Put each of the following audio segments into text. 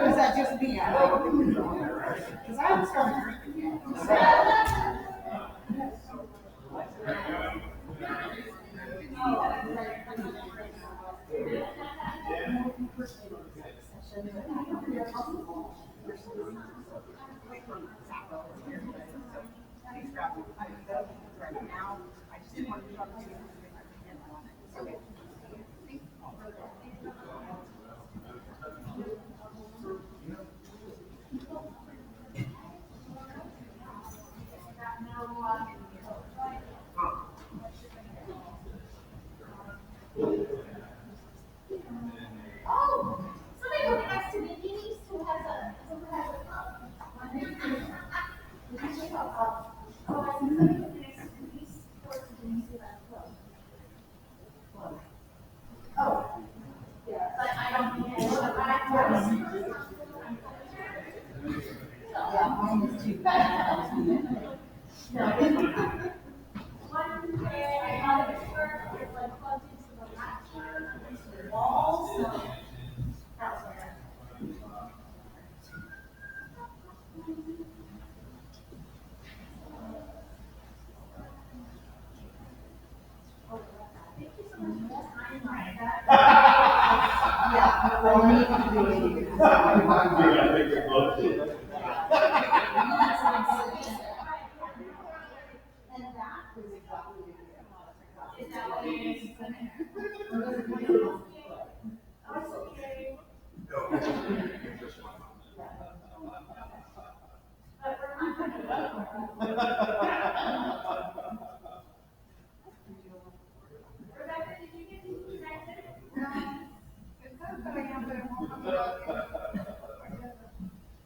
Was that just me? Because I haven't started drinking yet.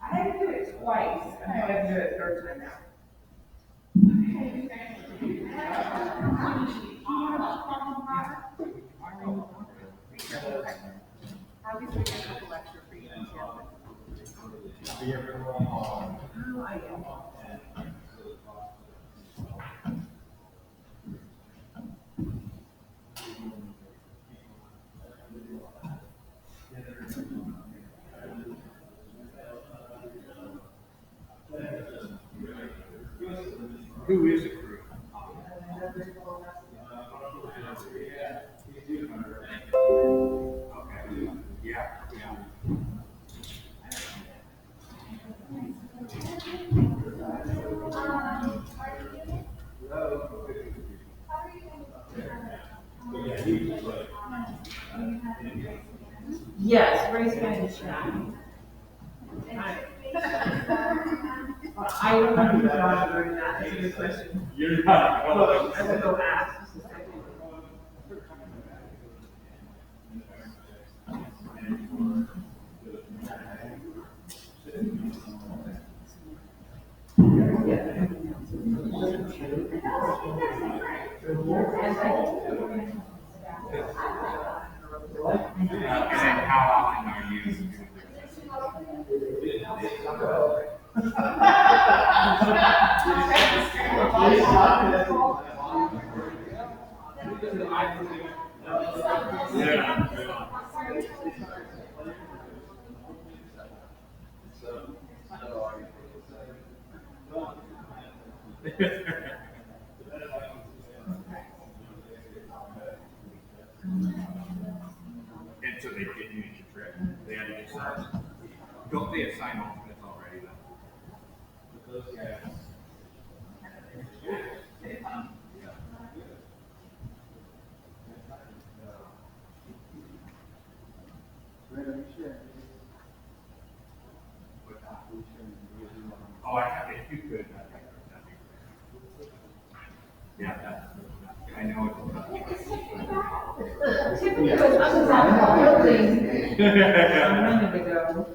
I had to do it twice, and I had to do it a third time now. Obviously, I have a lecture for you. Who is the crew? Okay. Yeah. Yes, raise your hand in chat. I remember John doing that, that's a good question. You're not. I will go ask. Just a second. And how often are you using it? And so they didn't make the trip. They had to get signed. Don't they assign alternates already though? Oh, if you could, that'd be great. Yeah, I know Typically, when I'm around the building, I'm ready to go.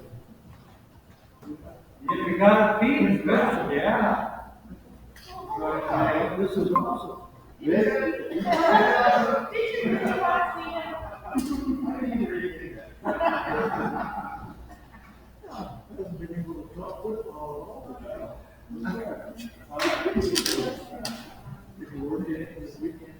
If you got a feed, it's good, yeah. This is awesome. I've been able to talk football. If you work in it this weekend.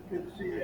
Good to see you.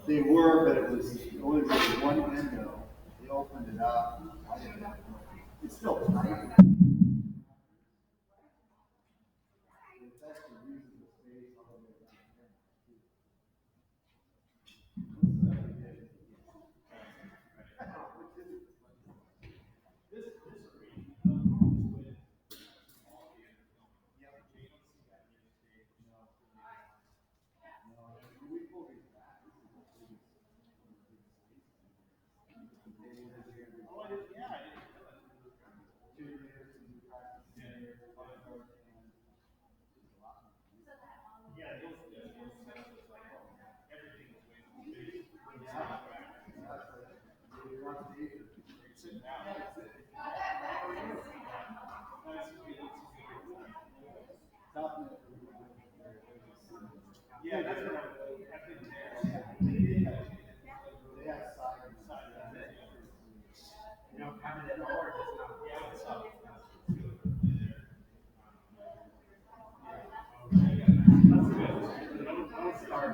They were, but it was only really one window. They opened it up. It's still tight. It's actually using the space all the way Yeah, that's what I've been there. They have side. You know, having it all or just not. Yeah, it's up. That's good. Don't start.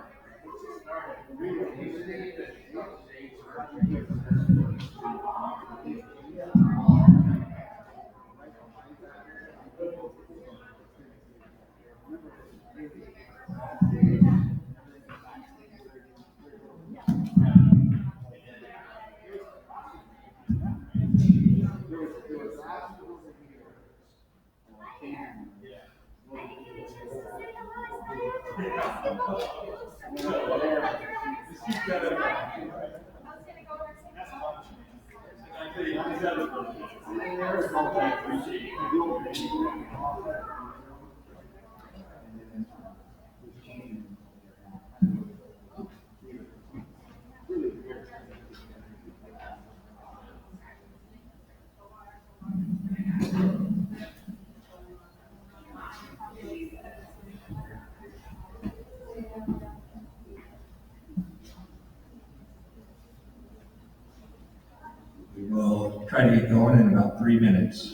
There was obstacles in here. Came. We will try to get going in about 3 minutes.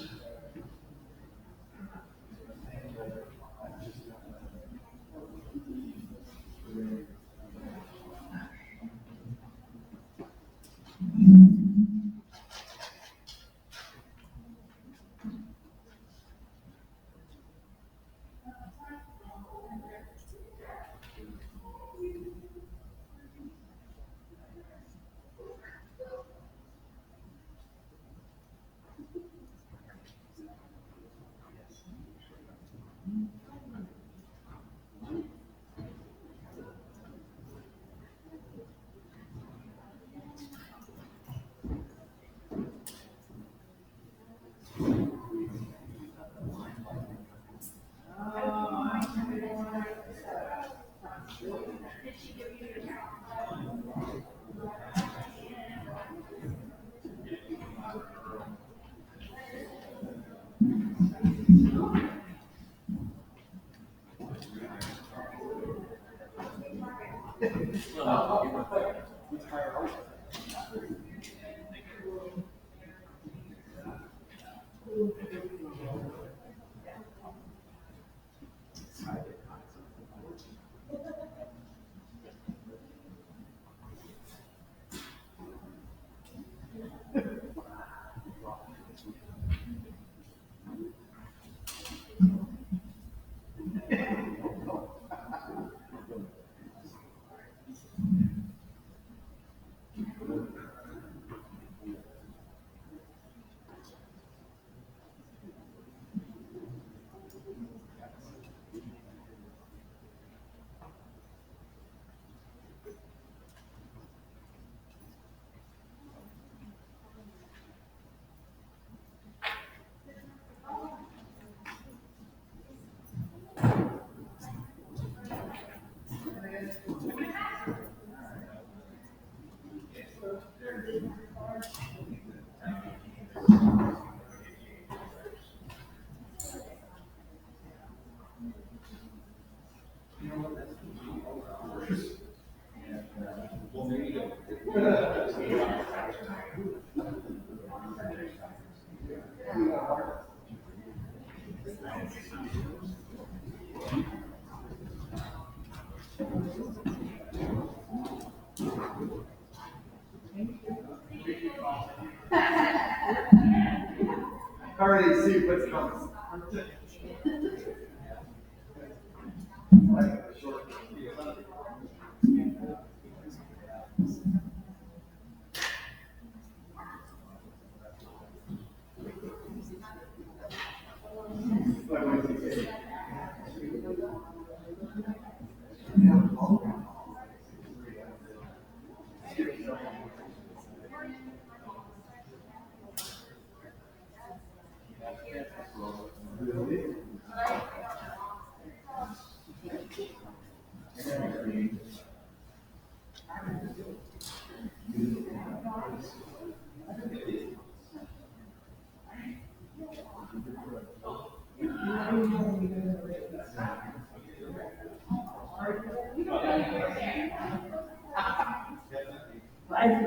Already see what's coming.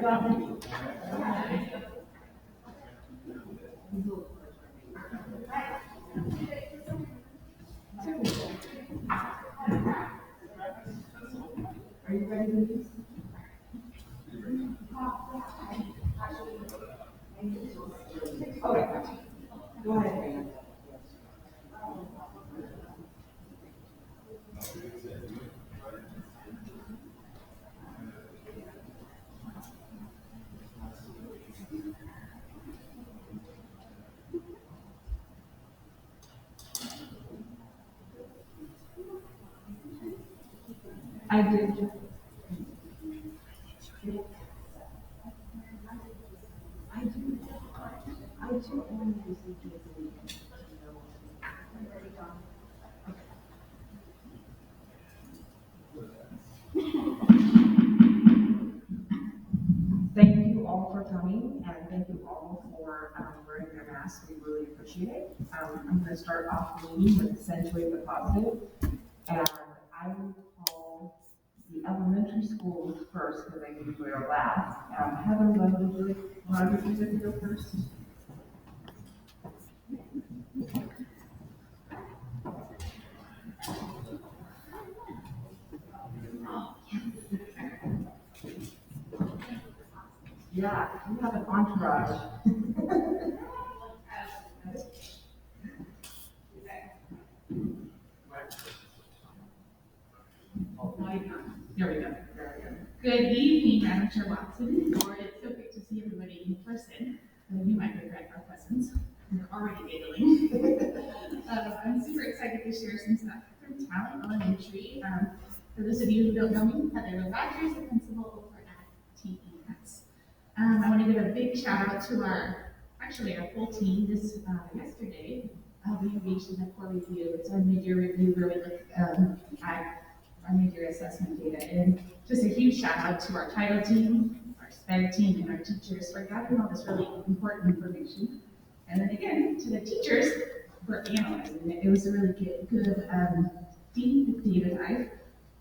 Are you ready to use? Okay. Go ahead, Dan. I did. I do only receive kids a week. Thank you all for coming, and thank you all for wearing your masks. We really appreciate it. I'm going to start off the meeting with accentuate the positive, and I will call the elementary schools first because I think we're last. Heather, would you go first? Yeah, you have an entourage. There we go. Good evening, Madam Chair Watson. Lord, it's so great to see everybody in person. You might regret our presence. We're already giggling. I'm super excited to share some stuff from Talent Elementary. For those of you who don't know me, Heather Rogers, the principal over at TES. I want to give a big shout out to our full team. Yesterday, we engaged in a core review. It's our mid-year review where we look at our mid-year assessment data. And just a huge shout out to our title team, our sped team, and our teachers for gathering all this really important information. And then again, to the teachers for analyzing it. It was a really good deep data dive.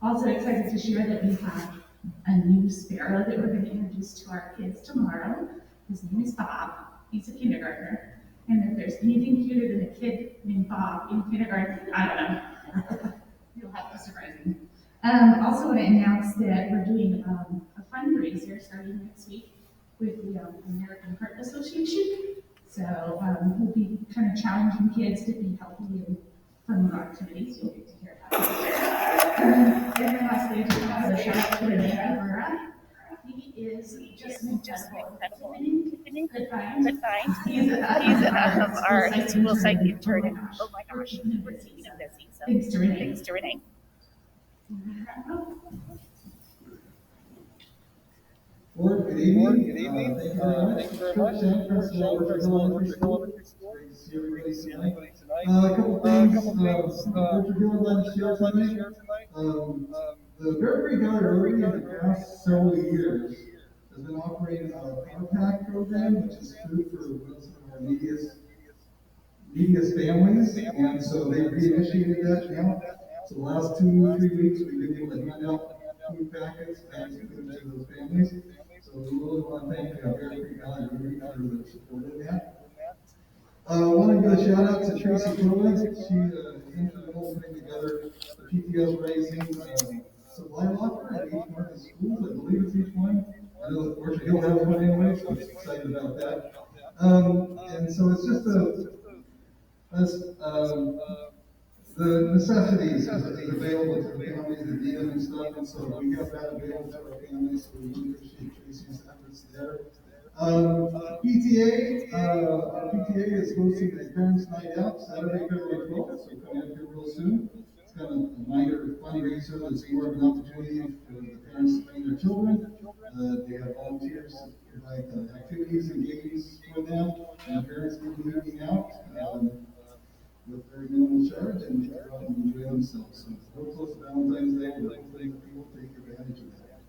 Also excited to share that we have a new sparrow that we're going to introduce to our kids tomorrow. His name is Bob. He's a kindergartner. And if there's anything cuter than a kid named Bob in kindergarten, I don't know. You'll have to surprise me. Also want to announce that we're doing a fundraiser starting next week with the American Heart Association. So we'll be kind of challenging kids to be healthy and fun activities. You'll get to hear about it. And then lastly, I just want to shout out to Renee Guevara. He is just an incredible. Good find. He's our school psych intern. Oh my gosh, we're keeping him busy. So thanks to Renee. Board, good evening. Thank you very much. First elementary school. Great to see everybody tonight. A couple things. Richard Hill led us share tonight. The Bear Guard early in the past several years has been operating a Power Pack program, which is food for some of our neediest families, and so they reinitiated that now. So the last 2-3 weeks, we've been able to hand out food packets and food to those families. So we really want to thank Bear Creek Valley for the support in that. I want to give a shout out to Tracy Crowley. She is instrumental in putting together the PTS Rising supply locker at each one of the schools. I believe it's each one. I know that Orchard Hill has one anyway, so I'm excited about that. And so it's just the necessities is available to the families that need them and stuff, and so we have that available to our families, so we really appreciate Tracy's efforts there. PTA, our PTA is hosting a parents' night out Saturday, February 12th, so coming up here real soon. It's kind of a minor fundraiser that's more of an opportunity for the parents to bring their children. They have volunteers to provide activities and games for them, and parents can be eating out with very minimal charge and go out and enjoy themselves. So it's real close to Valentine's Day, we're hoping that people take advantage of that.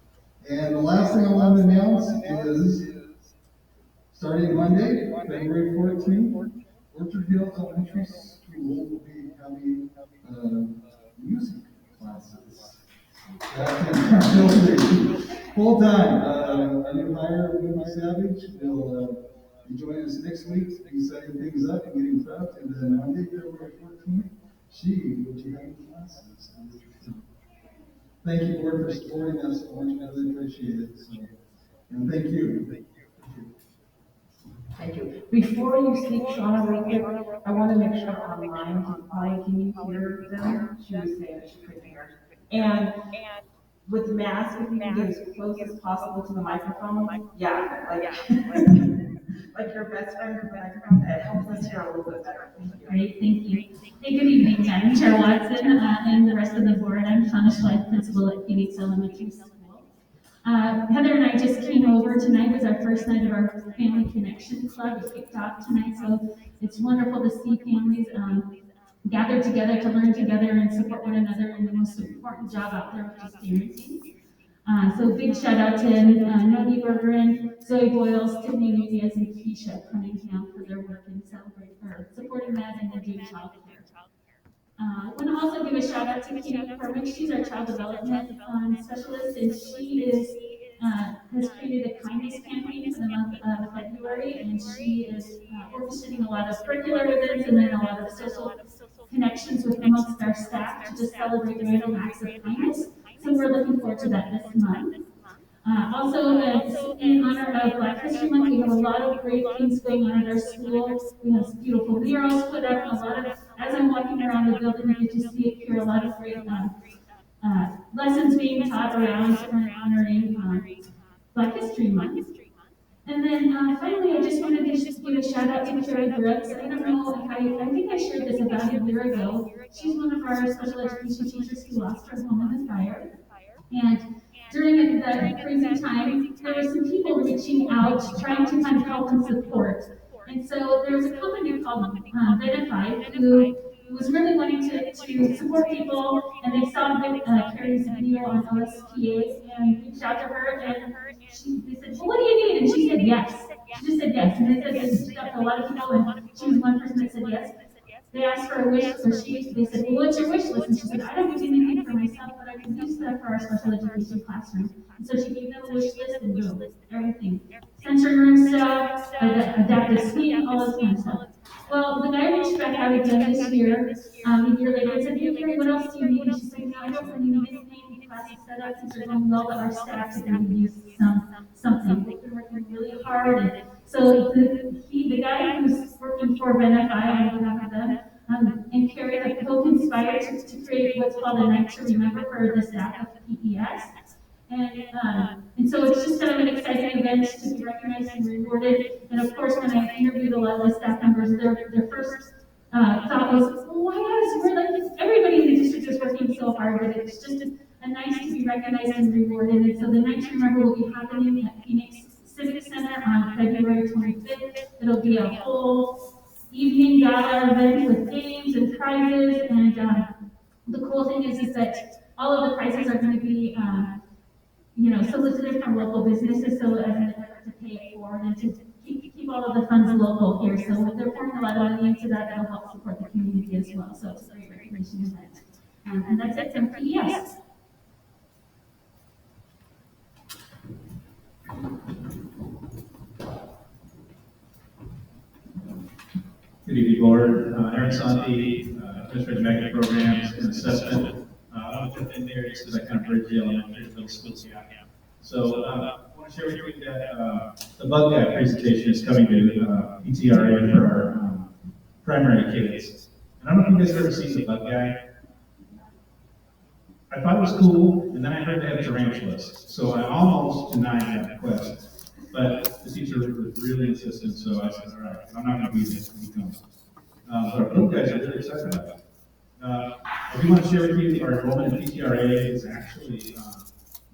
And the last thing I want to announce is starting Monday, February 14th, Orchard Hill Elementary School will be having music classes. Full time. our new hire, Wendy Savage, will be joining us next week, be setting things up and getting prepped, and then Monday, February 14th, she will be having classes. Thank you, board, for supporting us so much. I really appreciate it. So, and thank you. Thank you. Before you speak, Shauna, real quick, I want to make sure online, Molly, can you hear them? She was saying that she couldn't hear. And with the mask, if you can get as close as possible to the microphone, yeah, like your best friend with the microphone, that helps us hear a little bit better. Thank you. Great, thank you. Hey, good evening, Madam Chair Watson, and the rest of the board. I'm Shauna Schleich, principal at Phoenix Elementary School. Heather and I just came over tonight. It was our first night of our Family Connection Club. It kicked off tonight, so it's wonderful to see families gather together to learn together and support one another in the most important job out there, which is parenting. So big shout out to Noni Bergeron, Zoe Boyles, Tiffany Nunez, and Keisha Cunningham for their work in supporting that and their doing childcare. I want to also give a shout out to Katie Corman. She's our child development specialist, and she has created a kindness campaign for the month of February, and she is orchestrating a lot of curricular events and then a lot of social connections with amongst our staff to just celebrate random acts of kindness. So we're looking forward to that this month. Also, in honor of Black History Month, we have a lot of great things going on at our school. We have beautiful murals put up, and a lot of, as I'm walking around the building, I get to see it here, a lot of great lessons being taught around honoring Black History Month. And then finally, I just wanted to just give a shout out to Carrie Brooks. I don't know, I think I shared this about a year ago. She's one of our special education teachers who lost her home in the fire. And during that crazy time, there were some people reaching out, trying to kind of help and support. And so there was a company called Benify who was really wanting to support people, and they saw Carrie's video on OSPA and reached out to her, and they said, well, what do you need? And she said yes. She just said yes. And they said this stuff to a lot of people, and she was one person that said yes. They asked for a wish, so they said, well, what's your wish list? And she said, I don't need anything for myself, but I can use that for our special education classroom. And so she gave them a wish list and boom, everything. Sensory room stuff, adaptive sleep, all this kind of stuff. Well, the guy reached back out again this year, a year later, and said, hey, Carrie, what else do you need? And she said, no, I don't really need anything. Classes set up, things are going well, but our staff could really use something. They've been working really hard. And so the guy who's working for Benify on behalf of them, and Carrie have co-conspired to create what's called a night to remember for the staff of PES. And so it's just kind of an exciting event to be recognized and rewarded. And of course, when I interviewed a lot of the staff members, their first thought was, well, why us? We're like, everybody in the district is working so hard, but it's just a nice to be recognized and rewarded. And so the night to remember will be happening at Phoenix Civic Center on February 25th. It'll be a whole evening gala event with games and prizes. And the cool thing is that all of the prizes are going to be solicited from local businesses, so as an effort to pay it forward and to keep all of the funds local here. So they're pouring a lot of money into that. That'll help support the community as well. So it's a great recognition event. And that's it from PES. Good evening, board. Aaron Santi, Administrative Magnet Programs and Assessment. I want to jump in there just because I kind of bridge the elementary and middle school gap. So I want to share with you that the bug guy presentation is coming to PTRA for our primary kids. And I don't know if you guys have ever seen the bug guy. I thought it was cool, and then I heard they have tarantulas. So I almost denied that request. But the teacher was really insistent, so I said, all right, I'm not going to be this when he comes. But our little guys are really excited about it. I do want to share with you our enrollment in PTRA is actually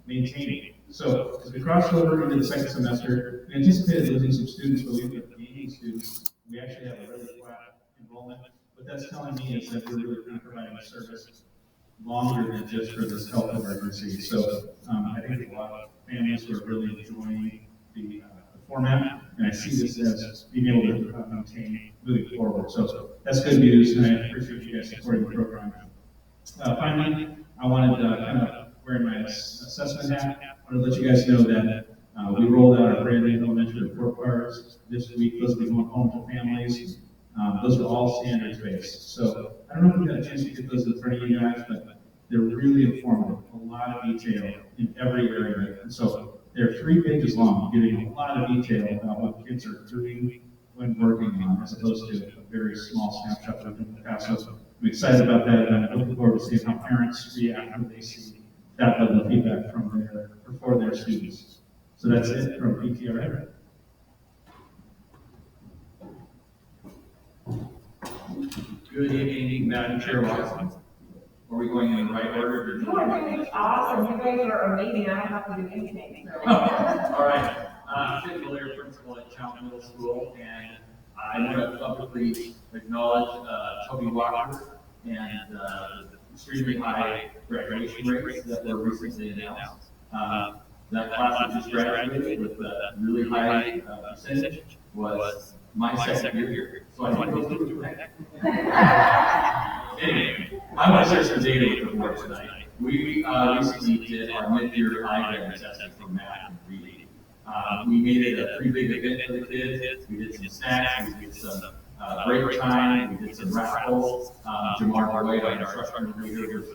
maintaining. So as we crossed over into the second semester, we anticipated losing some students, but we ended up gaining students. We actually have a really flat enrollment. What that's telling me is that we're really kind of providing a service longer than just for this health emergency. So I think there's a lot of families who are really enjoying the format, and I see this as being able to maintain moving forward. So that's good news, and I appreciate you guys supporting the program. Finally, I wanted to kind of wearing my assessment hat. I want to let you guys know that We rolled out our brand new elementary report cards this week. Those will be going home to families. Those are all standards-based. So I don't know if you got a chance to get those in front of you guys, but they're really informative, a lot of detail in every area. And so they're 3 pages long, giving a lot of detail about what kids are doing when working on, as opposed to a very small snapshot of the past. So I'm excited about that, and I'm looking forward to seeing how parents react when they see that level of feedback from their, or for their students. So that's it from PTRA. Good evening, Madam Chair Watson. Are we going in the right order? You are doing awesome. You guys are amazing. I don't have to do anything. So. All right. Sid Miller, principal at Challenge Middle School, and I want to publicly acknowledge Toby Walker and extremely high graduation rates that were recently announced. That class that just graduated with a really high percentage was my second year. So I think those two were correct. Anyway, I want to share some data with the board tonight. We recently did our mid-year IGRAM testing for math and reading. We made it a pretty big event for the kids. We did some snacks, we did some break time, we did some raffles. Jamar Boyd, our instructional leader, was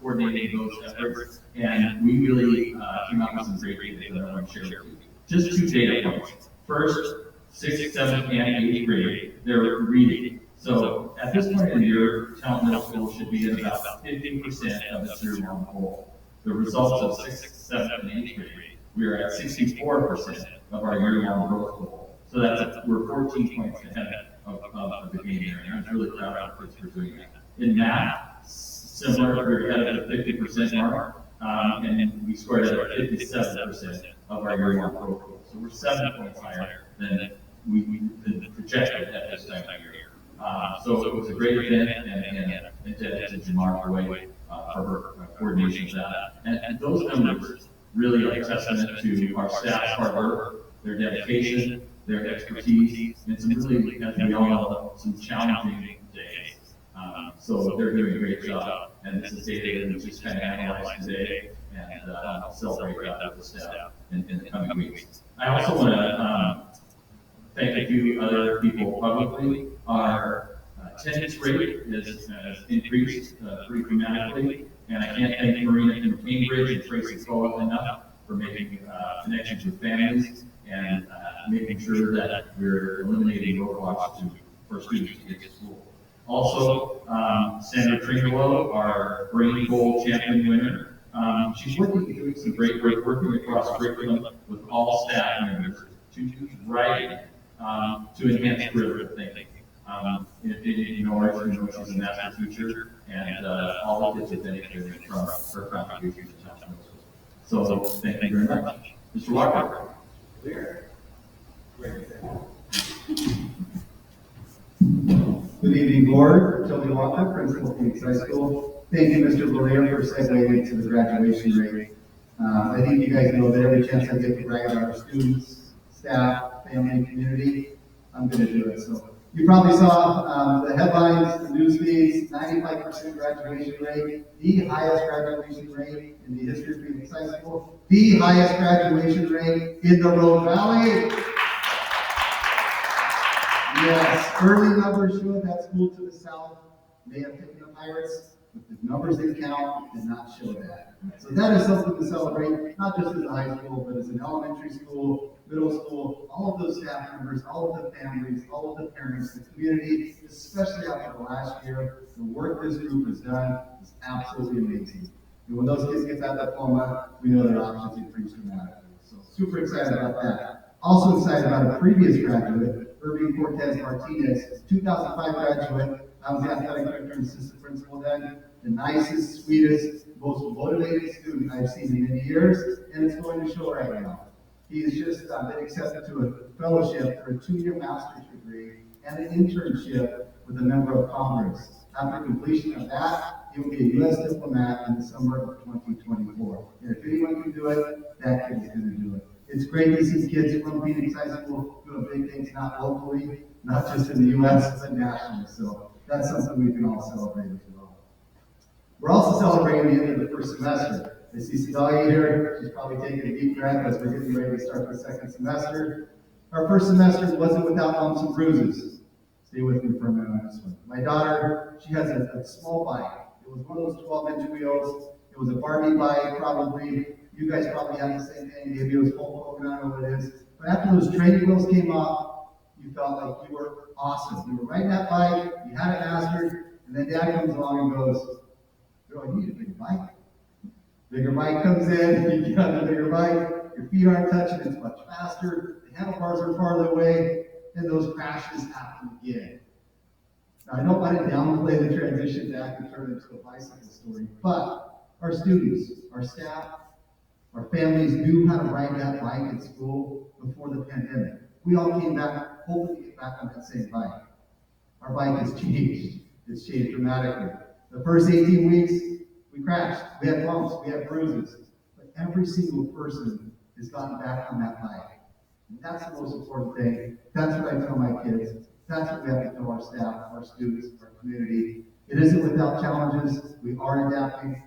coordinating those efforts. And we really came out with some great data that I want to share with you. Just 2 data points. First, 6th, 7th, and 8th grade, they're reading. So at this point in the year, Talent Middle School should be at about 50% of its year-long goal. The results of 6th, 7th, and 8th grade, we are at 64% of our year-long growth goal. So we're 14 points ahead of the game there, and I'm really proud of our kids for doing that. In math, similar, we're ahead of the 50% mark, and we scored at 57% of our year-long growth goal. So we're 7 points higher than we projected at this time of year. So it was a great event, and to Jamar Boyd for her coordination of that. And those numbers really are a testament to our staff's hard work, their dedication, their expertise, and some really, as we all know, some challenging days. So they're doing a great job, and this is data that we just kind of analyzed today, and I'll celebrate that with the staff in the coming weeks. I also want to thank a few other people publicly. Our attendance rate has increased pretty dramatically, and I can't thank Marina from Cambridge and Tracy Coa enough for making connections with families and making sure that we're eliminating roadblocks for students to get to school. Also, Sandra Tringolo, our Brain Bowl champion winner, she's doing some great work working across curriculum with all staff members to use writing to enhance critical thinking. You know, she's a master teacher, and all the kids have benefited from her contribution to Challenge Middle School. So thank you very much. Mr. Walker. Good evening, board. Toby Walker, principal of Phoenix High School. Thank you, Mr. Blair, for segueing into the graduation rate. I think you guys know that every chance I get to brag about our students, staff, family, and community, I'm going to do it. So you probably saw the headlines, the news feeds, 95% graduation rate, the highest graduation rate in the history of Phoenix High School, the highest graduation rate in the Road Valley. Yes, early numbers show that school to the south may have taken the Pirates, but the numbers that count did not show that. So that is something to celebrate, not just as a high school, but as an elementary school, middle school, all of those staff members, all of the families, all of the parents, the community, especially after the last year. The work this group has done is absolutely amazing. And when those kids get that diploma, we know their options increase dramatically. So super excited about that. Also excited about a previous graduate, Irving Cortez Martinez, 2005 graduate. I was the athletic director and assistant principal then. The nicest, sweetest, most motivated student I've seen in many years, and it's going to show right now. He has just been accepted to a fellowship for a 2-year master's degree and an internship with a member of Congress. After completion of that, he will be a U.S. diplomat in the summer of 2024. And if anyone can do it, that kid is going to do it. It's great to see kids from Phoenix High School doing big things, not locally, not just in the U.S., but nationally. So that's something we can all celebrate as well. We're also celebrating the end of the first semester. I see Sedalia here. She's probably taking a deep breath as we're getting ready to start the second semester. Our first semester wasn't without bumps and bruises. Stay with me for a minute on this one. My daughter, she has a small bike. It was one of those 12-inch wheels. It was a Barbie bike, probably. You guys probably have the same thing. Maybe it was Hulk Hogan, I don't know what it is. But after those training wheels came off, you felt like you were awesome. You were riding that bike, you had it mastered, and then Dad comes along and goes, "Girl, you need a bigger bike." Bigger bike comes in, you get on the bigger bike, your feet aren't touching, it's much faster, the handlebars are farther away, and those crashes happen again. Now, I don't want to downplay the transition back and turn it into a bicycle story, but our students, our staff, our families knew how to ride that bike at school before the pandemic. We all came back, hoping to get back on that same bike. Our bike has changed. It's changed dramatically. The first 18 weeks, we crashed. We had bumps. We had bruises. But every single person has gotten back on that bike. And that's the most important thing. That's what I tell my kids. That's what we have to tell our staff, our students, our community. It isn't without challenges. We are adapting.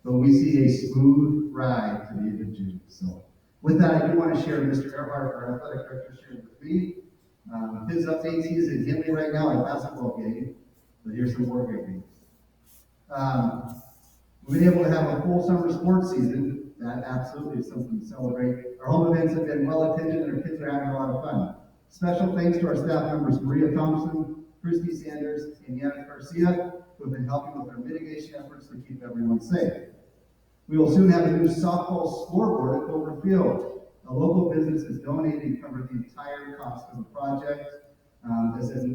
But we see a smooth ride to the end of June. So with that, I do want to share Mr. Earhart, our athletic director, shared with me. His updates, he is in Henley right now at a basketball game. But here's some more great news. We've been able to have a full summer sports season. That absolutely is something to celebrate. Our home events have been well attended and our kids are having a lot of fun. Special thanks to our staff members Maria Thompson, Christy Sanders, and Yana Garcia, who have been helping with our mitigation efforts to keep everyone safe. We will soon have a new softball scoreboard at Clover Field. A local business has donated and covered the entire cost of the project, and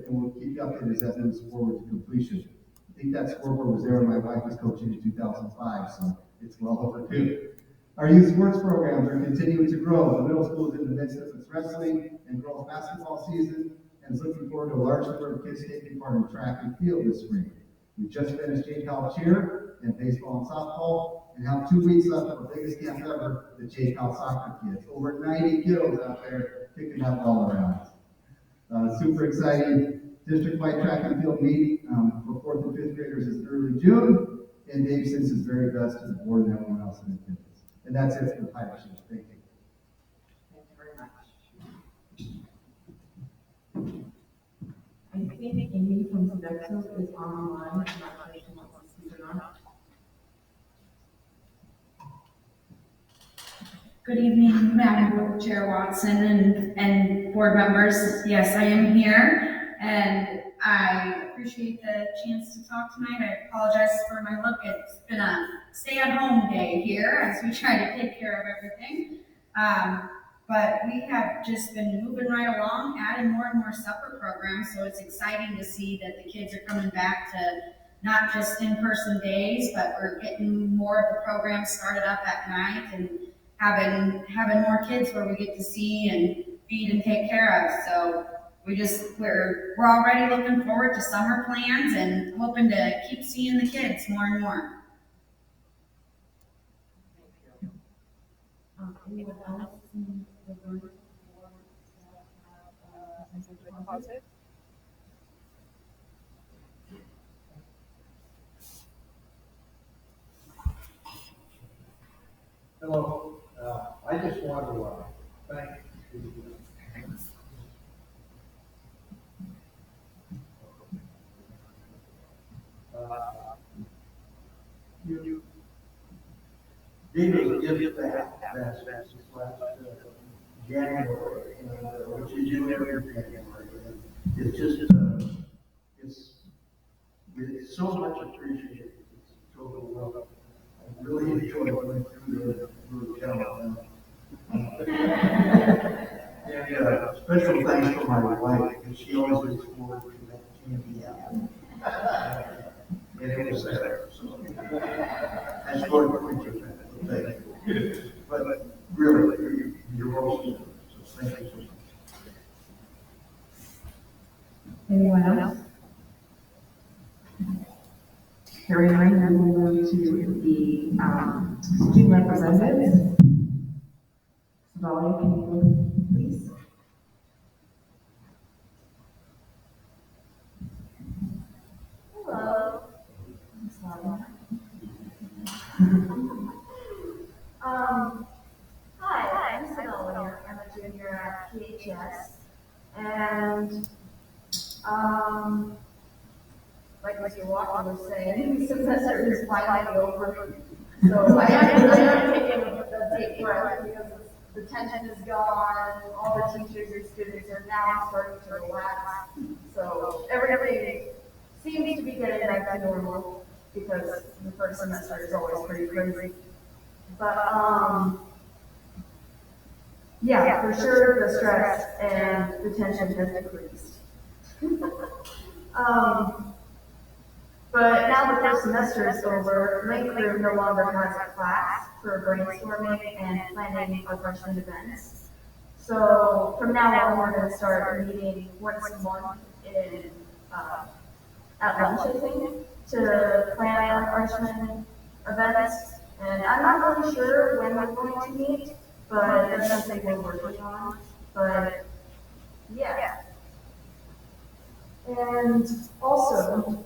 we'll keep you updated as that moves forward to completion. I think that scoreboard was there when my wife was coaching in 2005, so it's well overdue. Our youth sports programs are continuing to grow. The middle school is in the midst of its wrestling and girls basketball season, and is looking forward to a large number of kids taking part in track and field this spring. We just finished Jay Powell cheer and baseball and softball, and have 2 weeks left of our biggest camp ever, the Jay Powell soccer kids. Over 90 kiddos out there kicking that ball around. Super exciting. District-wide track and field meet for 4th and 5th graders is early June, and Dave sends his very best to the board and everyone else in attendance. And that's it for the pirate show. Thank you. Thank you very much. I think Amy from Sodexo is online. I'm not sure if she wants to speak or not. Good evening, Madam Chair Watson and board members. Yes, I am here, and I appreciate the chance to talk tonight. I apologize for my look. It's been a stay-at-home day here as we try to take care of everything. But we have just been moving right along, adding more and more supper programs, so it's exciting to see that the kids are coming back to not just in-person days, but we're getting more of the programs started up at night and having more kids where we get to see and feed and take care of. So we're already looking forward to summer plans and hoping to keep seeing the kids more and more. Anyone else in the group? Hello, I just want to thank you gave us a gift back last January, which is you every January. It's just, it's so much appreciated. It's totally well. I really enjoyed going through the challenge. And special thanks to my wife, because she always looks forward to that candy apple. And it was there, so. I scored a quick thank you. But really, you're awesome, so thank you so much. Anyone else? Hearing none, then we move to the student representatives. Valerie, can you please? Hello. Um, Hi, I'm Sylvia. I'm a junior at PHS, and like Mr. Walker was saying, the semester is finally over. So I am taking a deep breath because the tension is gone. All the teachers and students are now starting to relax. So everything seems to be getting back to normal because the first semester is always pretty crazy. But yeah, for sure, the stress and the tension has decreased. um, but now the first semester is over, Link Group no longer has a class for brainstorming and planning our freshman events. So from now on, we're going to start meeting once a month in at lunch, I think, to plan our freshman events. And I'm not really sure when we're going to meet, but that's something we're working on. But yeah. And also,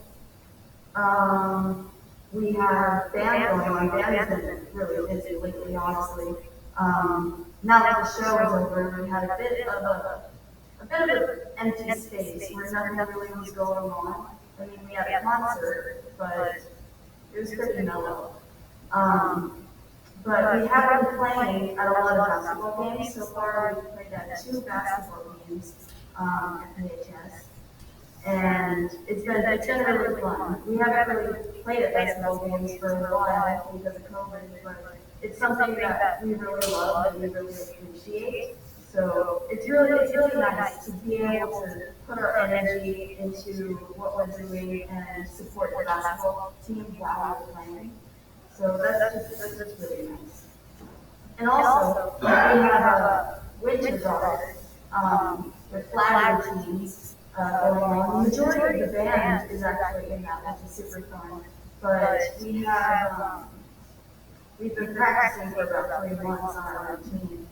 we have band going on. Band has been really busy lately, honestly. Now that the show is over, we had a bit of an empty space where nothing really was going on. I mean, we had a concert, but it was pretty mellow. But we have been playing at a lot of basketball games. So far, we've played at 2 basketball games at PHS. And it's been really fun. We haven't really played at basketball games for a while because of COVID, but it's something that we really love and we really appreciate. So it's really nice to be able to put our energy into what we're doing and support the basketball team while we're playing. So that's just really nice. And also, we have a winter guard with flag routines going on. The majority of the band is actually in that, which is super fun. But we've been practicing for about 3 months on our routine.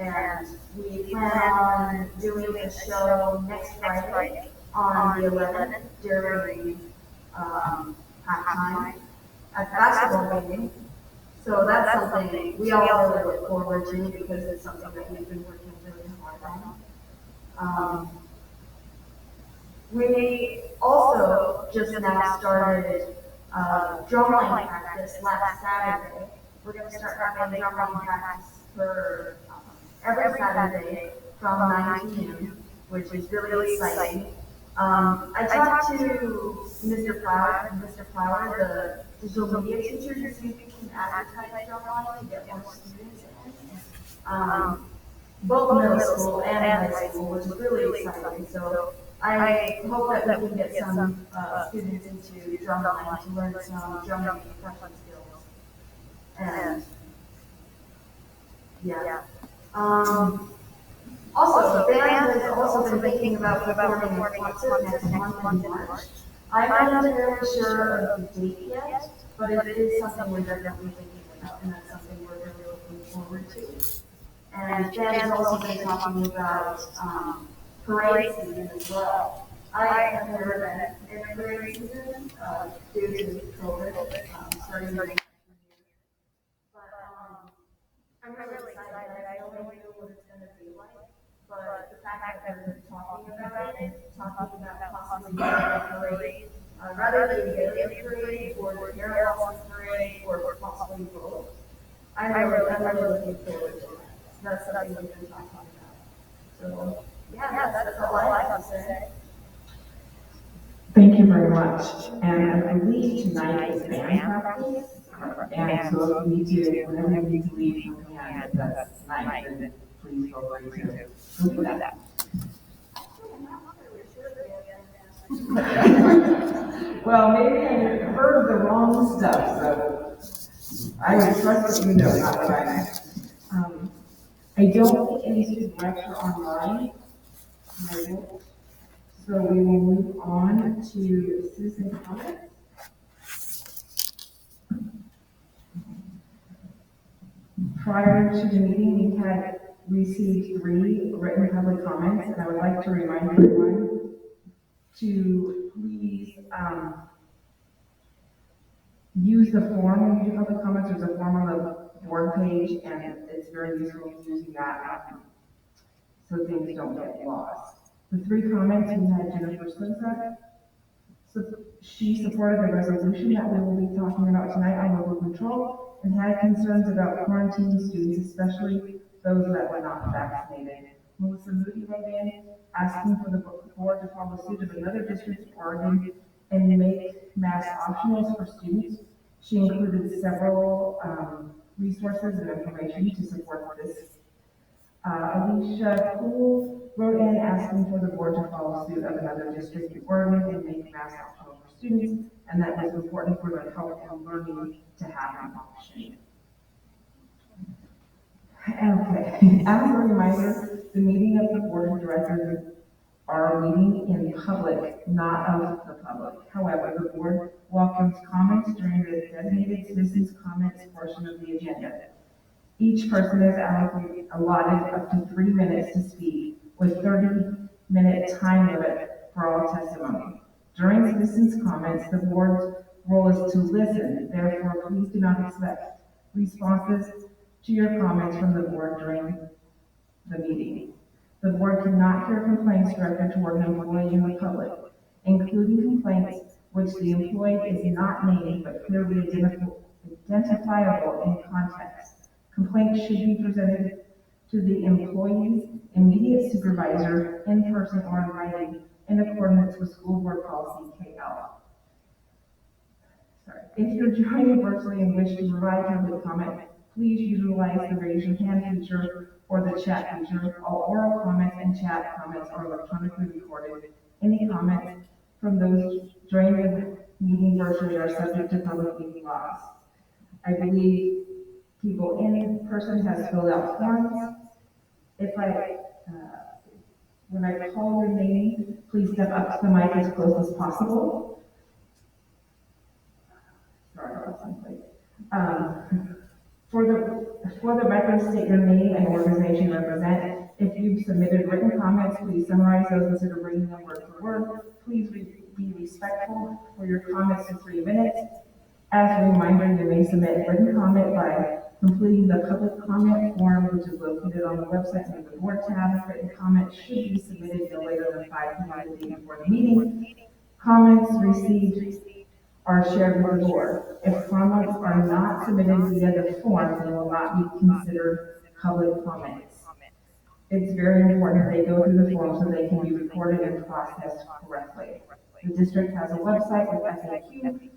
And we plan on doing a show next Friday on the 11th during halftime at the basketball game. So that's something we all really look forward to because it's something that we've been working really hard on. We also just now started drumline practice last Saturday. We're going to start having drumline practice for every Saturday from 9 to noon, which is really exciting. I talked to Mr. Flower, the digital media teacher, to see if we can advertise drumline to get more students in. Both middle school and high school, which is really exciting. So I hope that we can get some students into drumline to learn some drumming percussion skills. And yeah. Also, the band has also been thinking about performing a concert next month in March. I'm not entirely sure of the date yet, but it is something we're definitely thinking about, and that's something we're really looking forward to. And Dan has also been talking about parade season as well. I have never been in a parade season due to COVID starting next year. But I'm really excited. I have no idea what it's going to be like. But the fact that they're talking about it, talking about possibly doing a parade, rather than the Daily Parade or the Carol Parade or possibly both, I'm really looking forward to that. That's something we've been talking about. So, yeah, that's all I have to say. Thank you very much. And I believe tonight is band practice. And so if you need to, whenever you need to leave, you can, if that's tonight, then please feel free to go do that. Well, maybe I heard the wrong stuff, so I would trust that you know, not what I meant. I don't think any student reps are online. So we will move on to citizen comments. Prior to the meeting, we had received 3 written public comments, and I would like to remind everyone to please use the form when you do public comments. There's a form on board page, and it's very useful using that so things don't get lost. The three comments, we had Jennifer Spencer. So she supported the resolution that we will be talking about tonight on local control and had concerns about quarantining students, especially those that were not vaccinated. Melissa Moody wrote in asking for the board to follow suit of another district in Oregon and make masks optional for students. She included several resources and information to support this. Alicia Poole wrote in asking for the board to follow suit of another district in Oregon and make masks optional for students, and that was important for their health and learning to happen option. Okay, as a reminder, the meeting of the board of directors are meeting in public, not of the public. However, the board welcomes comments during the designated citizens' comments portion of the agenda. Each person is allotted up to 3 minutes to speak, with 30-minute time limit for all testimony. During citizens' comments, the board's role is to listen. Therefore, please do not expect responses to your comments from the board during the meeting. The board cannot hear complaints directed toward an employee in the public, including complaints which the employee is not named but clearly identifiable in context. Complaints should be presented to the employee's immediate supervisor in person or in writing in accordance with school board policy KL. If you're joining virtually and wish to provide public comment, please utilize the raise your hand feature or the chat feature. All oral comments and chat comments are electronically recorded. Any comments from those joining the meeting virtually are subject to public meeting laws. I believe people in person has filled out forms. When I call your name, please step up to the mic as close as possible. Sorry about something. For the record, state your name and organization you represent. If you've submitted written comments, please summarize those instead of reading them word for word. Please be respectful for your comments in 3 minutes. As a reminder, you may submit written comment by completing the public comment form, which is located on the website under the board tab. Written comments should be submitted no later than 5 p.m. the day before the meeting. Comments received are shared with the board. If comments are not submitted via the form, they will not be considered public comments. It's very important they go through the form so they can be recorded and processed correctly. The district has a website with FAQ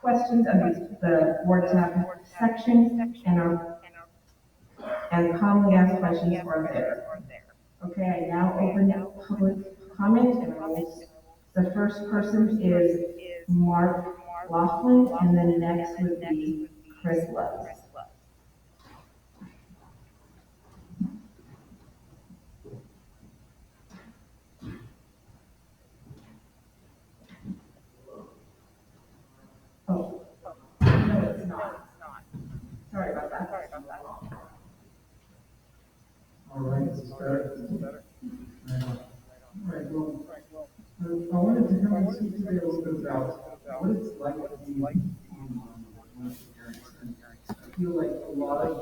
questions under the board tab section, and commonly asked questions are there. Okay, I now open public comment, and the first person is Mark Laughlin, and then next would be Chris Love. Oh, no, it's not. Sorry about that. All right, this is better. Right on. All right, well, I wanted to come and speak today a little bit about what it's like to be online with parents. And I feel like a lot of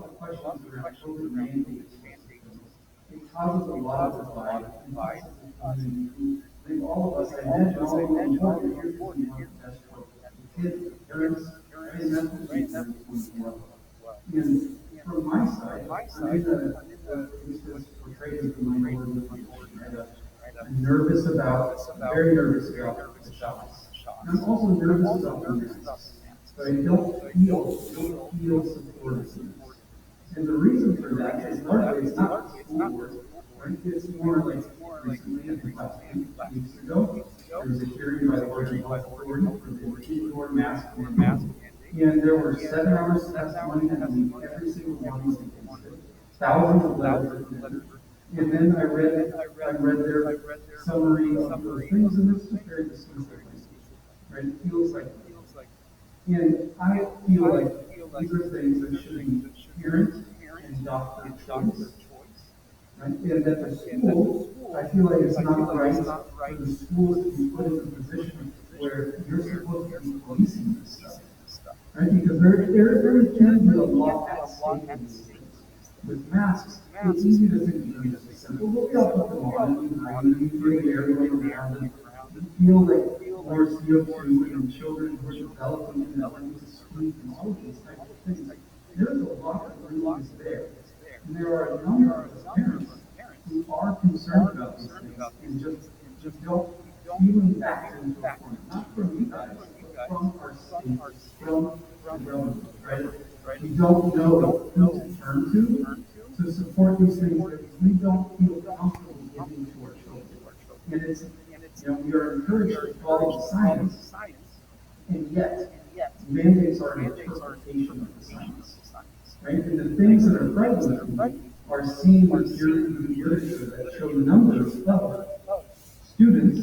the questions around COVID mandates, it causes a lot of divide in the community. I think all of us, I imagine all of them, want to hear from the best for the kids, parents, and mentally parents as well. And from my side, I'm in this portrayed as the minority of the I'm nervous about, very nervous about the shots. And I'm also nervous about the masks, but I don't feel supported. And the reason for that is largely it's not the school board, right? It's more like recently, I think last weeks ago, there was a hearing by the Oregon Health Authority for the indoor mask mandate. And there were 7 hours of testimony, and every single one was against it. Thousands of letters. And then I read their summary of those things, and it's just very dismissive. Right? It feels like, and I feel like these are things that should be parent and doctor choice. Right? And that the school, I feel like it's not right for the schools to be put in a position where you're supposed to be policing this stuff. right? Because there can be a lot at stake in these things. With masks, it's easy to think of them as a simple, well, we all put them on, and you feel the air going around, and you feel like more CO2, and children who are developing and learning to speak, and all of these types of things. There's a lot that really is there. And there are a number of us parents who are concerned about these things and just don't feeling back into a point, not from you guys, but from our state, from the government, right? We don't know who to turn to support these things that we don't feel comfortable giving to our children. And it's, we are encouraged to follow the science, and yet mandates are an interpretation of the science, right? And the things that are prevalent are seen in peer-reviewed literature that show numbers of students,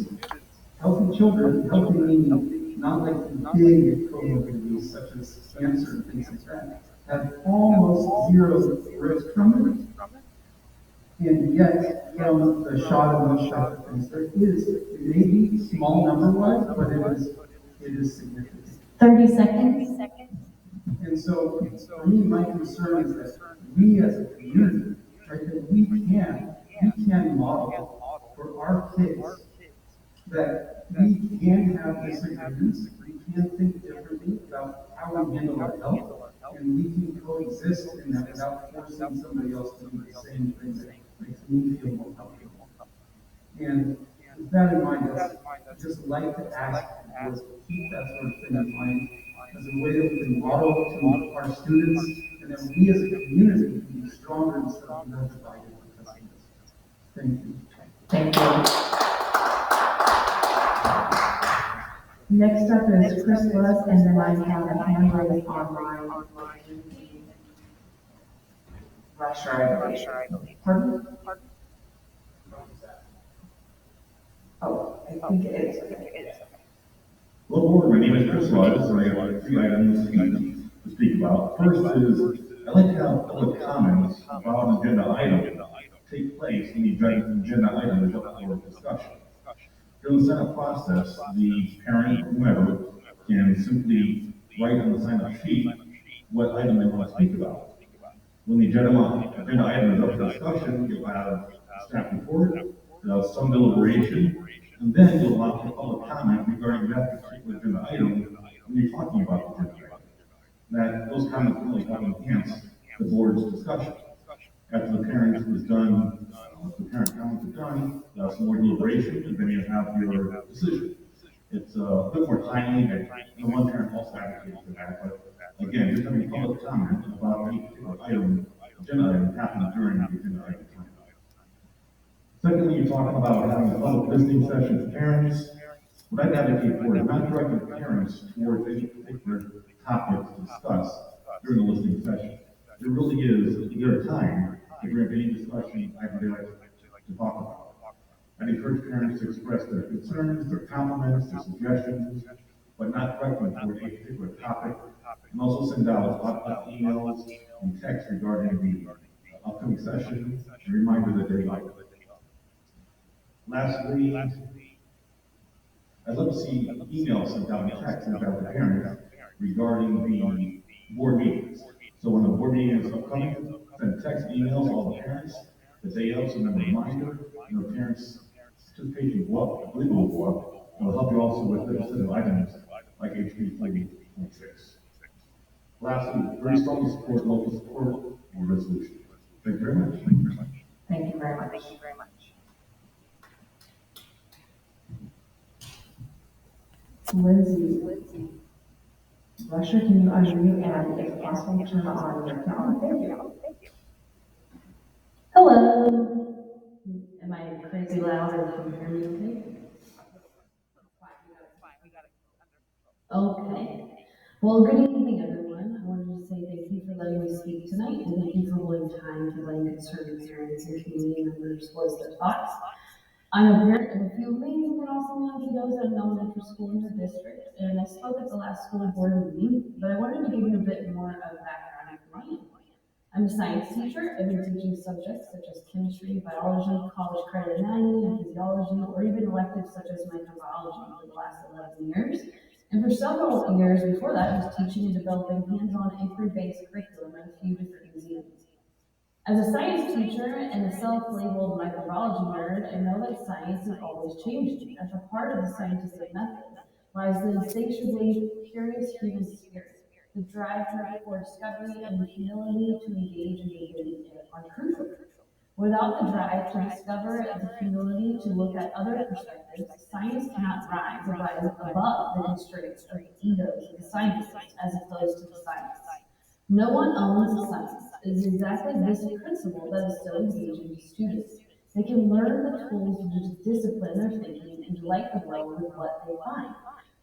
healthy children, healthy meaning not like big comorbidities such as cancer and things like that, have almost zero risk from it. And yet, from the shot of those types of things, it may be small number-wise, but it is significant. 30 seconds. And so, for me, my concern is that we as a community, right, that we can model for our kids that we can have disagreements, we can think differently about how we handle our health, and we can coexist in that without forcing somebody else to do the same thing that makes me feel more comfortable. And with that in mind, I'd just like to ask people to keep that sort of thing in mind as a way that we can model to our students, and that we as a community can be stronger instead of more divided because of this. Thank you. Thank you. Next up is Chris Lewis, and then I have a hand raised online. Rusher, I believe. Pardon? Oh, I think it is. Hello, board. My name is Chris Rogers, and I have 3 items to speak about. First is, I'd like to have public comments about an agenda item take place when the agenda item is up for discussion. During the sign-up process, the parent or whomever can simply write on the sign-up sheet what item they want to speak about. When the agenda item is up for discussion, you'll have a staff report, some deliberation, and then you'll allow for public comment regarding that particular agenda item when you're talking about the agenda item. Those comments really help enhance the board's discussion. After the parent is done, the parent comments are done, some more deliberation, and then you have your decision. It's a bit more timely, and one parent also advocates for that, but again, just having public comment about any particular item, agenda item happening during the agenda item time. Secondly, you're talking about having a public listening session with parents. What I'd advocate for is not directing parents towards any particular topic to discuss during the listening session. There really is their time to bring any discussion I'd really like to talk about. I'd encourage parents to express their concerns, their compliments, their suggestions, but not directing toward a particular topic. And also send out emails and texts regarding the upcoming session and reminder that they're like. Lastly, I'd love to see emails sent out and texts sent out to parents regarding the board meetings. So when the board meeting is upcoming, send text emails to all the parents the day of, so then a reminder, parents' participation will up, I believe it will go up. It'll help you also with legislative items like HB 40.6. Lastly, very strongly support local support and resolution. Thank you very much. Thank you very much. Lindsay. Rusher, can you unmute and if possible turn on your camera? Thank you. Hello. Am I crazy loud or can you hear me okay? Okay. Well, good evening, everyone. I wanted to say thank you for letting me speak tonight and thank you for holding time to letting concerned parents and community members voice their thoughts. I'm a parent of a few amazing and awesome young kiddos at an elementary school in the district, and I spoke at the last school board meeting, but I wanted to give you a bit more of background information. I'm a science teacher. I've been teaching subjects such as chemistry, biology, college credit anatomy, and physiology, or even electives such as microbiology for the last 11 years. And for several years before that, I was teaching and developing hands-on inquiry-based curriculum in a few different museums. As a science teacher and a self-labeled microbiology nerd, I know that science is always changing. At the heart of the scientific method lies the insatiably curious human spirit. The drive for discovery and the humility to engage in debate are crucial. Without the drive to discover and the humility to look at other perspectives, science cannot rise above the constraints of the egos of the scientists as opposed to the science. No one owns science. It is exactly this principle that is so engaging to students. They can learn the tools to discipline their thinking and delight the world with what they find.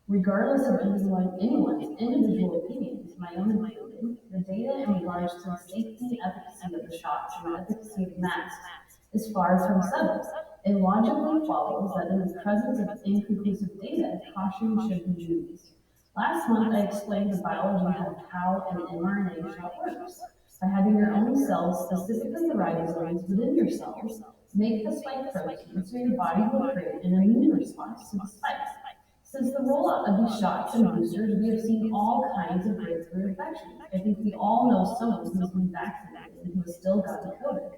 Regardless of anyone's individual opinions, my own included, the data in regards to the safety and efficacy of the shots and the efficacy of masks is far from settled. It logically follows that in the presence of inconclusive data, caution should be used. Last month, I explained the biology of how an mRNA shot works. By having your own cells, specifically the ribosomes within your cells, make the spike protein so your body will create an immune response to the spike. Since the rollout of these shots and boosters, we have seen all kinds of breakthrough infections. I think we all know someone who has been vaccinated and who has still gotten COVID.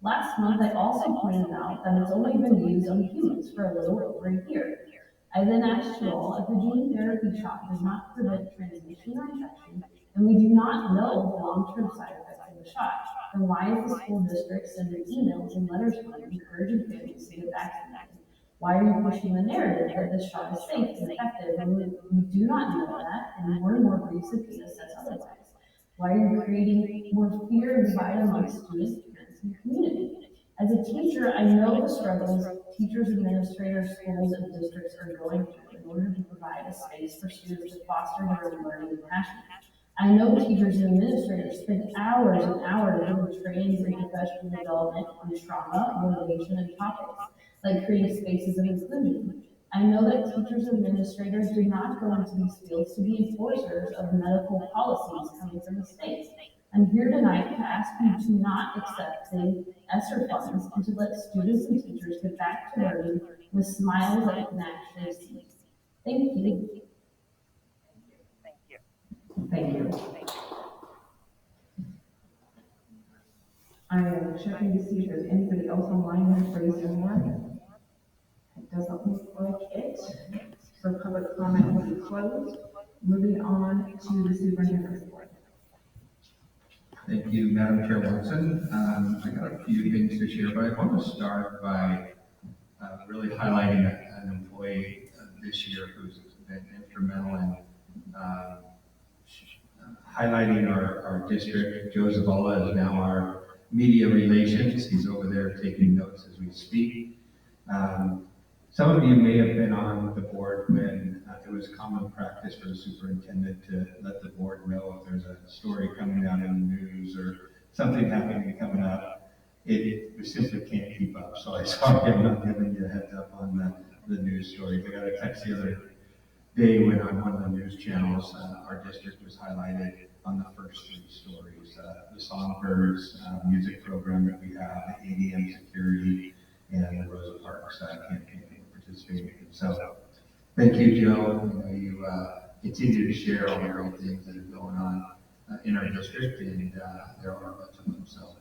Last month, I also pointed out that it's only been used on humans for a little over a year. I then asked you all if the gene therapy shot does not prevent transmission or infection, and we do not know the long-term side effects of the shot, then why is the school district sending emails and letters encouraging families to get vaccinated? Why are you pushing the narrative that this shot is safe and effective when we do not know that, and more recent data says otherwise? Why are you creating more fear and divide amongst students, parents, and community? As a teacher, I know the struggles teachers, administrators, schools, and districts are going through in order to provide a space for students to foster their own learning and passion. I know teachers and administrators spend hours and hours doing trainings and professional development on trauma, motivation, and topics, like creating spaces of inclusion. I know that teachers and administrators do not go into these fields to be enforcers of medical policies coming from the state. I'm here tonight to ask you to not accept the ESSER funds and to let students and teachers get back to learning with smiles that you can actually see. Thank you. Thank you. I am checking to see if there's anybody else online who's raised their hand. It doesn't look like it. So public comment will be closed. Moving on to the superintendent's report. Thank you, Madam Chair Watson. I got a few things to share, but I want to start by really highlighting an employee this year who's been instrumental in highlighting our district. Joe Zavala is now our media relations. He's over there taking notes as we speak. Some of you may have been on the board when it was common practice for the superintendent to let the board know if there's a story coming down in the news or something happening coming up. We simply can't keep up. So I saw him not giving you a heads up on the news stories. I got a text the other day when on one of the news channels, our district was highlighted on the first three stories. The Songbirds music program that we have, the ADM security, and the Rosa Parks campaign we're participating in. So thank you, Joe. You continue to share all the great things that are going on in our district, and there are a bunch of them. So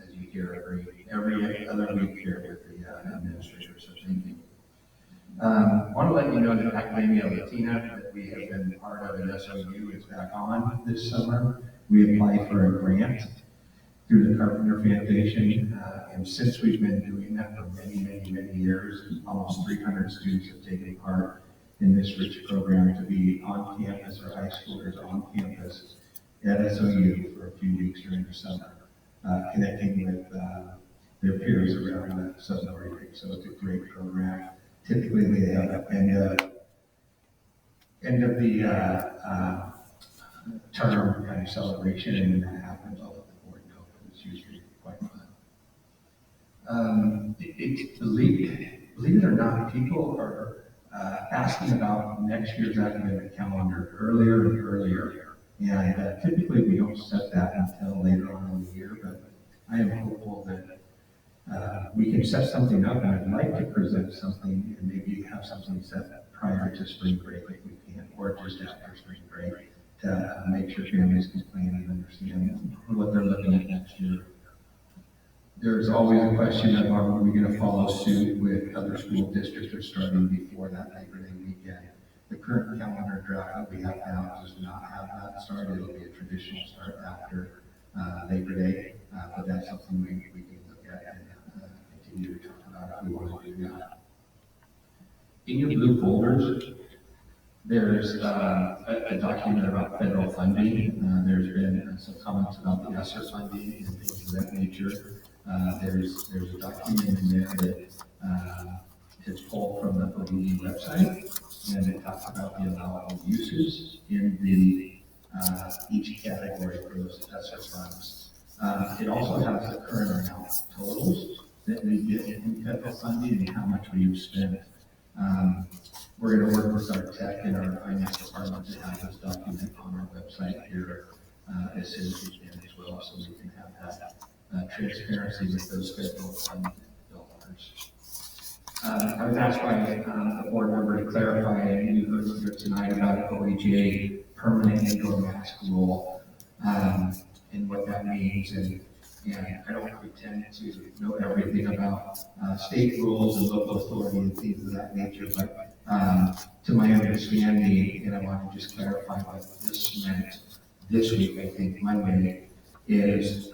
as you hear every other week here with the administrators, so thank you. I want to let you know that Academia Latina that we have been part of at SOU is back on this summer. We applied for a grant through the Carpenter Foundation, and since we've been doing that for many years, almost 300 students have taken part in this rich program to be on campus, or high schoolers on campus at SOU for a few weeks during the summer, connecting with their peers around the Southern Oregon. So it's a great program. Typically, they have an end of the term kind of celebration, and when that happens, I'll let the board know. It's usually quite fun. Believe it or not, people are asking about next year's academic calendar earlier and earlier. And typically, we don't set that until later on in the year, but I am hopeful that we can set something up, and I'd like to present something, and maybe have something set prior to spring break if we can, or just after spring break, to make sure families can plan and understand what they're looking at next year. There's always a question of, are we going to follow suit with other school districts that are starting before that Labor Day weekend? The current calendar draft that we have now does not have that start. It'll be a traditional start after Labor Day, but that's something we can look at and continue to talk about if we want to do that. In your blue folders, there's a document about federal funding. There's been some comments about the ESSER funding and things of that nature. There's a document in there that is pulled from the ODE website, and it talks about the allowable uses in the each category for those ESSER funds. It also has the current amount totals that we get in federal funding and how much we've spent. We're going to work with our tech and our finance department to have this document on our website here as soon as we can as well, so we can have that transparency with those federal funding dollars. I was asked by the board member to clarify, and you heard here tonight about OHA permanent indoor mask rule and what that means. And I don't pretend to know everything about state rules and local authority and things of that nature, but to my understanding, and I want to just clarify what this meant this week, I think Monday, is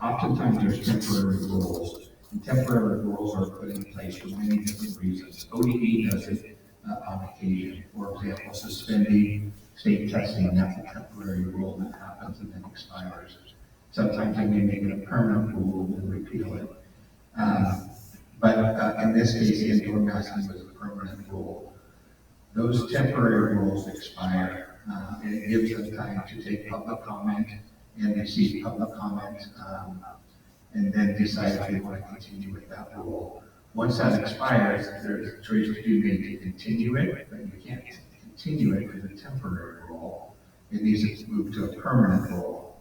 oftentimes there's temporary rules. And temporary rules are put in place for many different reasons. ODE does it on occasion. For example, suspending state testing, that's a temporary rule that happens and then expires. Sometimes they may make it a permanent rule and repeal it. But in this case, indoor masking was a permanent rule. Those temporary rules expire, and it gives them time to take public comment and receive public comment, and then decide if they want to continue with that rule. Once that expires, there's a choice to be made to continue it, but you can't continue it as a temporary rule. It needs to move to a permanent rule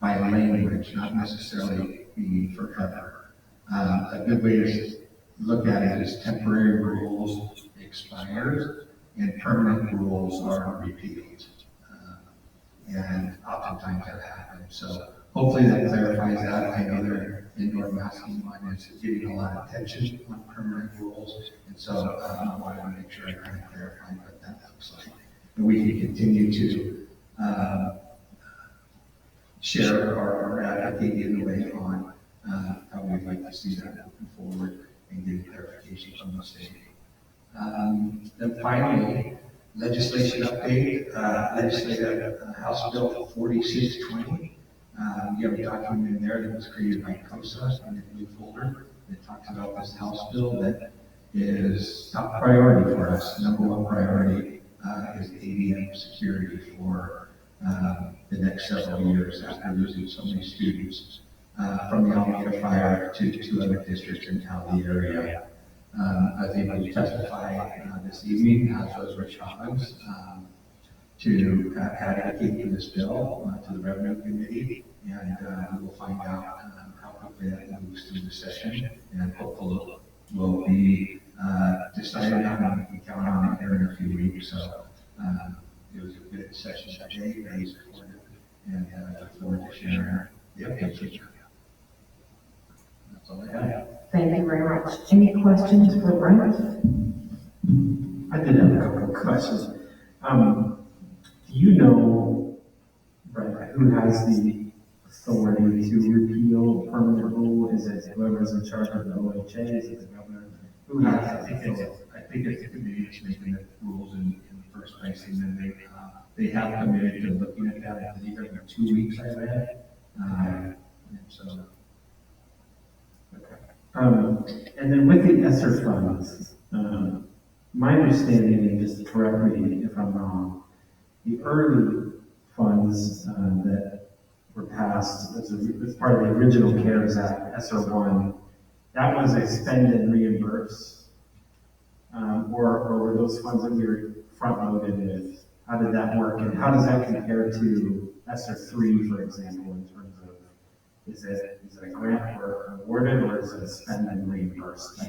by language, not necessarily being forever. A good way to look at it is temporary rules expire and permanent rules are repealed. And oftentimes that happens. So hopefully that clarifies that. I know their indoor masking one is getting a lot of attention on permanent rules. And so I wanted to make sure I kind of clarified what that looks like. And we can continue to share or advocate in a way on how we'd like to see that moving forward and get clarification from the state. Then finally, legislation update, legislative House Bill 4620. You have a document in there that was created by COSA in the blue folder that talks about this House bill that is top priority for us. Number one priority is ADM security for the next several years after losing so many students from the Alameda fire to two other districts in the area. I was able to testify this evening, as was Rich Hobbins, to advocate for this bill to the Revenue Committee, and we will find out how quickly that moves through the session, and hopefully will be decided on and we can count on it here in a few weeks. So it was a good session today, very supportive, and I look forward to sharing the updates with you. That's all I have. Thank you very much. Any questions for Brent? I did have a couple of questions. Do you know, Brent, who has the authority to repeal permanent rule? Is it whoever's in charge of the OHA? Is it the governor? Who has that authority? I think it's the committee that's making the rules in the first place, and then they have committed to looking at that. I believe every 2 weeks I read. And so. And then with the ESSER funds, my understanding, and just correct me if I'm wrong, the early funds that were passed as part of the original CARES Act, ESSER 1, that was a spend and reimburse, or were those funds that we were front-loaded with? How did that work, and how does that compare to ESSER 3, for example, in terms of Is it a grant or awarded, or is it a spend and reimburse?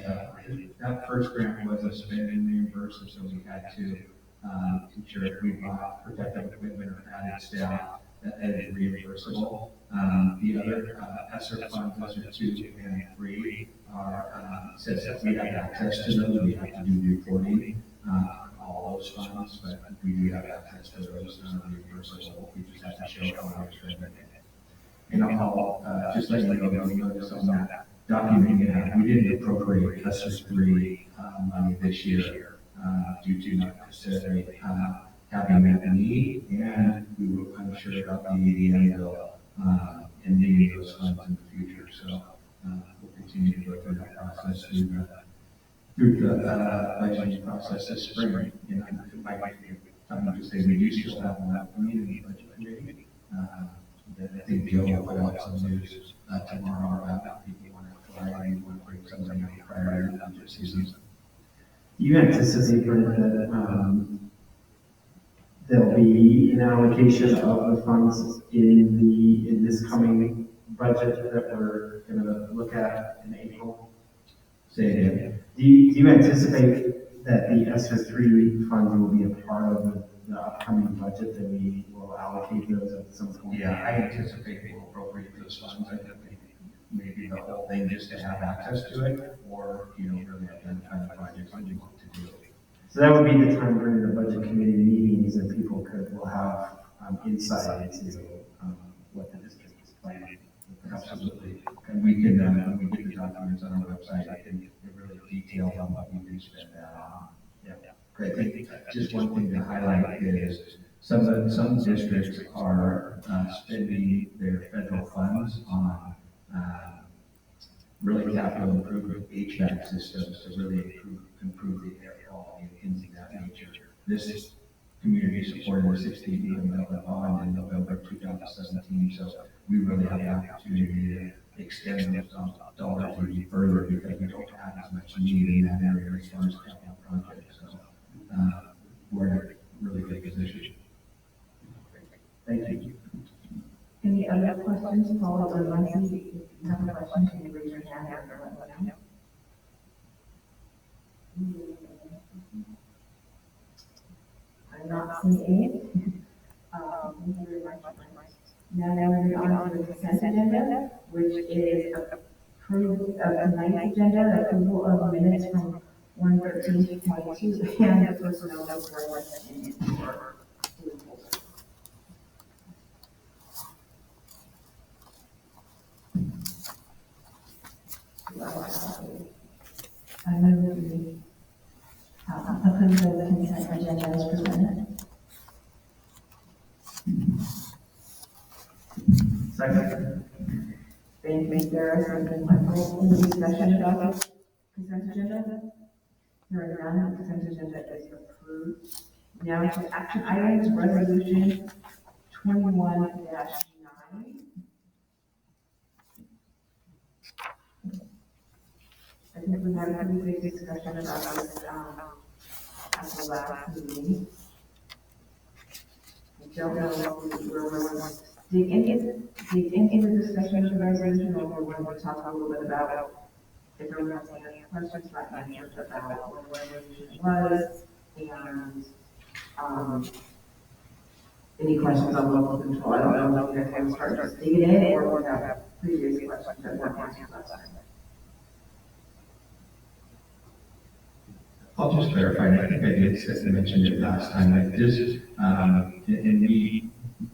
That first grant was a spend and reimburse, so we had to ensure if we bought protective equipment or added staff, that is reimbursable. The other ESSER funds, those are 2 and 3, are says that we have access to those. We have to do reporting on all those funds, but we do have access to those reimbursable. We just have to show how we're spending it. And I'll just let you know, you'll notice on that document, we didn't appropriate ESSER 3 money this year due to not necessarily having that need, and we were unsure about the ADM bill and needing those funds in the future. So we'll continue to go through that process through the budgeting process this spring. And it might be time to say we do still have that need in the budget committee. I think Joe will put out some news tomorrow about people want to apply and want to bring something up prior to the budget season. Do you anticipate, Brent, that there'll be an allocation of the funds in this coming budget that we're going to look at in April? Say it again. Do you anticipate that the ESSER 3 funds will be a part of the upcoming budget, that we will allocate those at some point? Yeah, I anticipate we'll appropriate those funds. I think maybe the whole thing just to have access to it, or really identify the projects that you want to do. So that would be the time during the budget committee meetings that people will have insight into what the district is planning. Absolutely. And we can, when we get the documents on our website, I can really detail on what we do spend that on. Yeah. I think just one thing to highlight is some districts are spending their federal funds on really capital improvement HVAC systems to really improve the air quality and things of that nature. This community supported a $60 million bond in November 2017, so we really have the opportunity to extend those dollars even further because we don't have as much need in that area as far as capital projects. So we're in a really good position. Thank you. Any other questions, Paul or Lindsay? If you have a question, can you raise your hand or let me know? I'm not seeing any. Thank you very much. Now moving on to the consent agenda, which is approved of tonight's agenda, approval of minutes from 1/13/22 and the personnel report opinion for I move we approve the consent agenda as presented. Second. Thank you, Ms. Harris, and Michael. Any discussion about the consent agenda? Hearing none, the consent agenda is approved. Now to action items, resolution 21-9. I think we had a pretty big discussion about this at the last meeting. I don't know if we were willing to dig into the discussion of the resolution, or we wanted to talk a little bit about if there were any questions about answers about what the resolution was, and any questions on local control. I don't know if you guys want to start just digging in, or if you have previous questions that weren't answered last time. I'll just clarify, I think I did mention it last time, that this,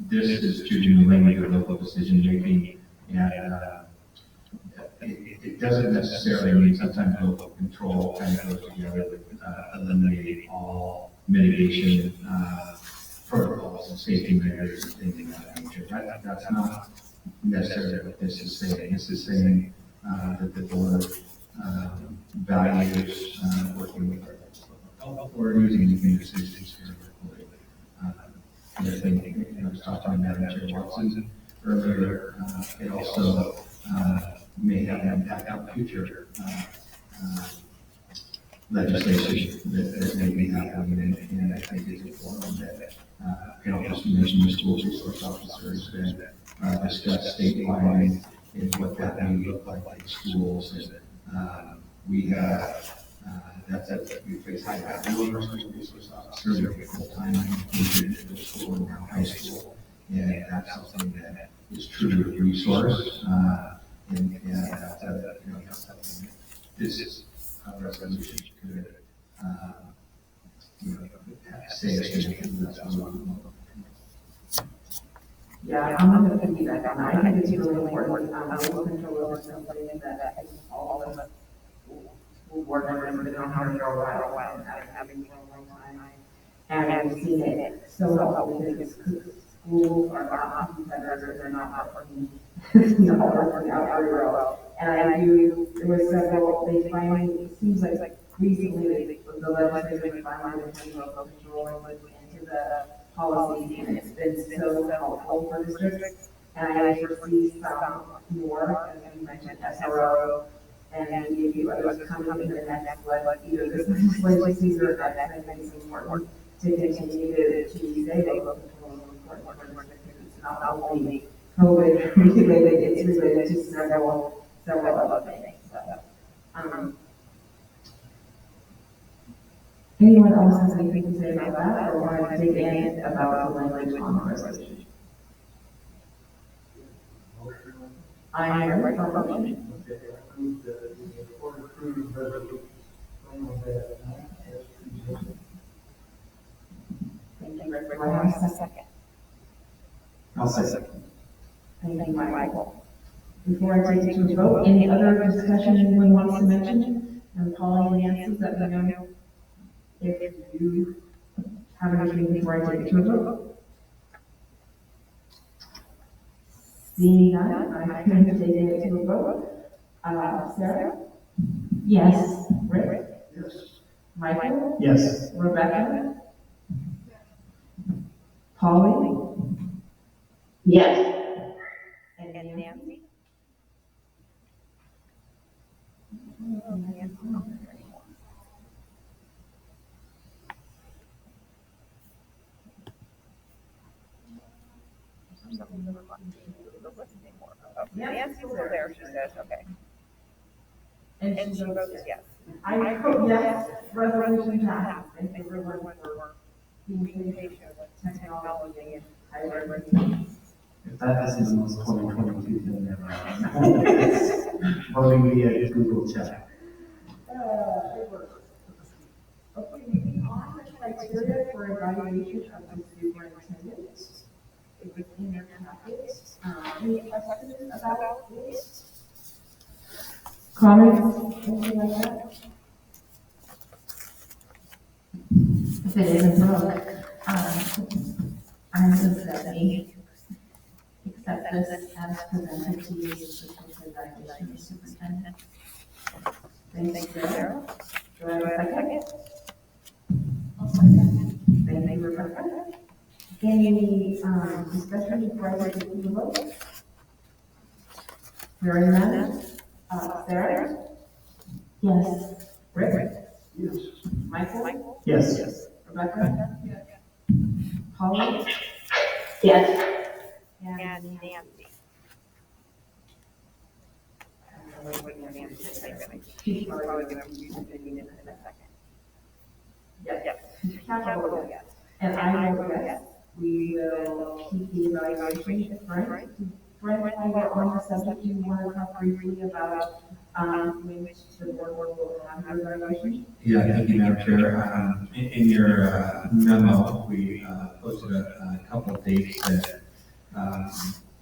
this is choosing the language of local decision making, and it doesn't necessarily mean sometimes local control kind of goes together with eliminating all mitigation protocols and safety measures and things of that nature. That's not necessarily what this is saying. This is saying that the board values working with our or using the community systems here locally. And I think, I was talking to Madam Chair Watson earlier, it also may have an impact on future legislation that may be happening, and I think it's important that, and I'll just mention the school resource officers that discuss statewide and what that may look like in schools. And we have, we face high value of our school resource officer, we have full-time included in middle school and now high school. And that's something that is truly a resource. And that's something this resolution could, say is going to do that as well. Yeah, I'm gonna piggyback on that. I think it's really important. Local control is something that I think all of us school board members have been on here for a while, and having for a long time. And I've seen it so helpful because schools are not competitors, they're not working, working out very well. And there was several, they finally, it seems like recently, the legislature finally been local control and went into the policy, and it's been so helpful for districts. And I foresee some more, as you mentioned, SRO, and a few others coming in the next, either this legislature or next, and I think it's important to continue to say that local control is important for districts. It's not only COVID related, it's related to several other things. So, anyone else has anything to say about that, or want to dig in about the language on the resolution? I am ready for a motion. Okay, I move that the board approve resolution. Thank you, Rick. Do I have a second? I'll say second. Thank you, Michael. Before I take it to a vote, any other discussion anyone wants to mention? And Polly and Nancy, let me know if you have anything before I take it to a vote. Seeing none, I'm going to take it to a vote. Sarah? Yes. Rick? Yes. Michael? Yes. Rebecca? Polly? Yes. And Nancy? Nancy's still there, she says, okay. And She votes yes. I vote yes, resolution passed. Thank you everyone for being patient with technology and hybrid meetings. If that isn't the most 2022 thing ever. Voting via Google chat. It works. Okay, moving on, the criteria for evaluation of the superintendent. It was in your packet. Any questions about this? Comments, anything like that? If it isn't broke, I move that we accept this as presented to you as the evaluation of superintendent. Thanks, Sarah. Do I have a second? I'll second. Thank you, Rebecca. Any, discussion before I take it to the vote? Hearing none, Sarah? Yes. Rick? Yes. Michael? Yes. Rebecca? Polly? Yes. And Nancy. She's probably gonna be thinking in a second. Yep. Capital yes. And I vote yes. We will keep the evaluation, right? Brent, while we're on the subject, do you want to talk briefly about, which the board will have an evaluation? Yeah, thank you, Madam Chair. In your memo, we posted a couple of dates that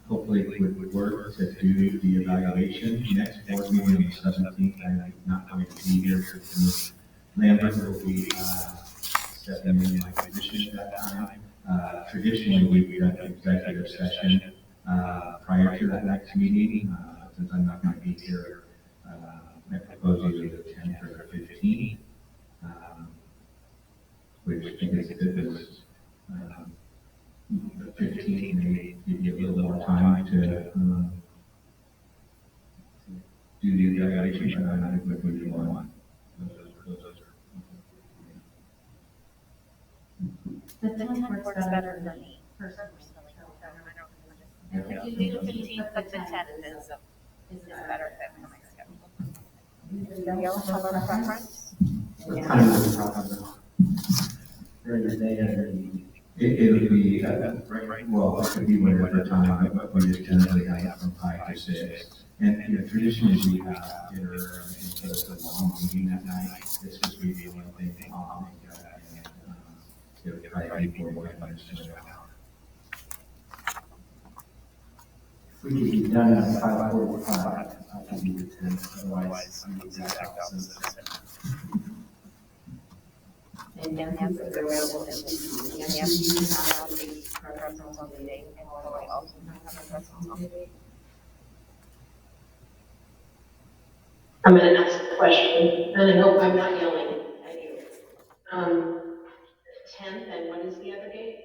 hopefully would work to do the evaluation. Next board meeting on the 17th, I'm not going to be here, so Lambert will be stepping in my position at that time. Traditionally, we've done an executive session prior to that next meeting. Since I'm not going to be here, I propose either the 10th or the 15th, which I think is good. The 15th may give you a little more time to do the evaluation, but I think what we do want. The 10th works better for me, personally. You do the 15th, but the 10th is is better than my schedule. Anybody else have a preference? What time are we talking about? During the day or during the evening? It'll be, well, it could be whatever time, but we just generally have it from 5 to 6. And, you know, traditionally we have dinner instead of a long meeting that night. This would be the only thing I'll make that. And, it'll probably be 45 minutes to an hour. If we could be done at 5:45, I can do the 10, otherwise I'm the exact opposite. And Nancy's available and Nancy usually has a preference on the date, and I also have a preference on the date. I'm gonna ask a question, and I hope I'm not yelling at you. 10th, and what is the other date?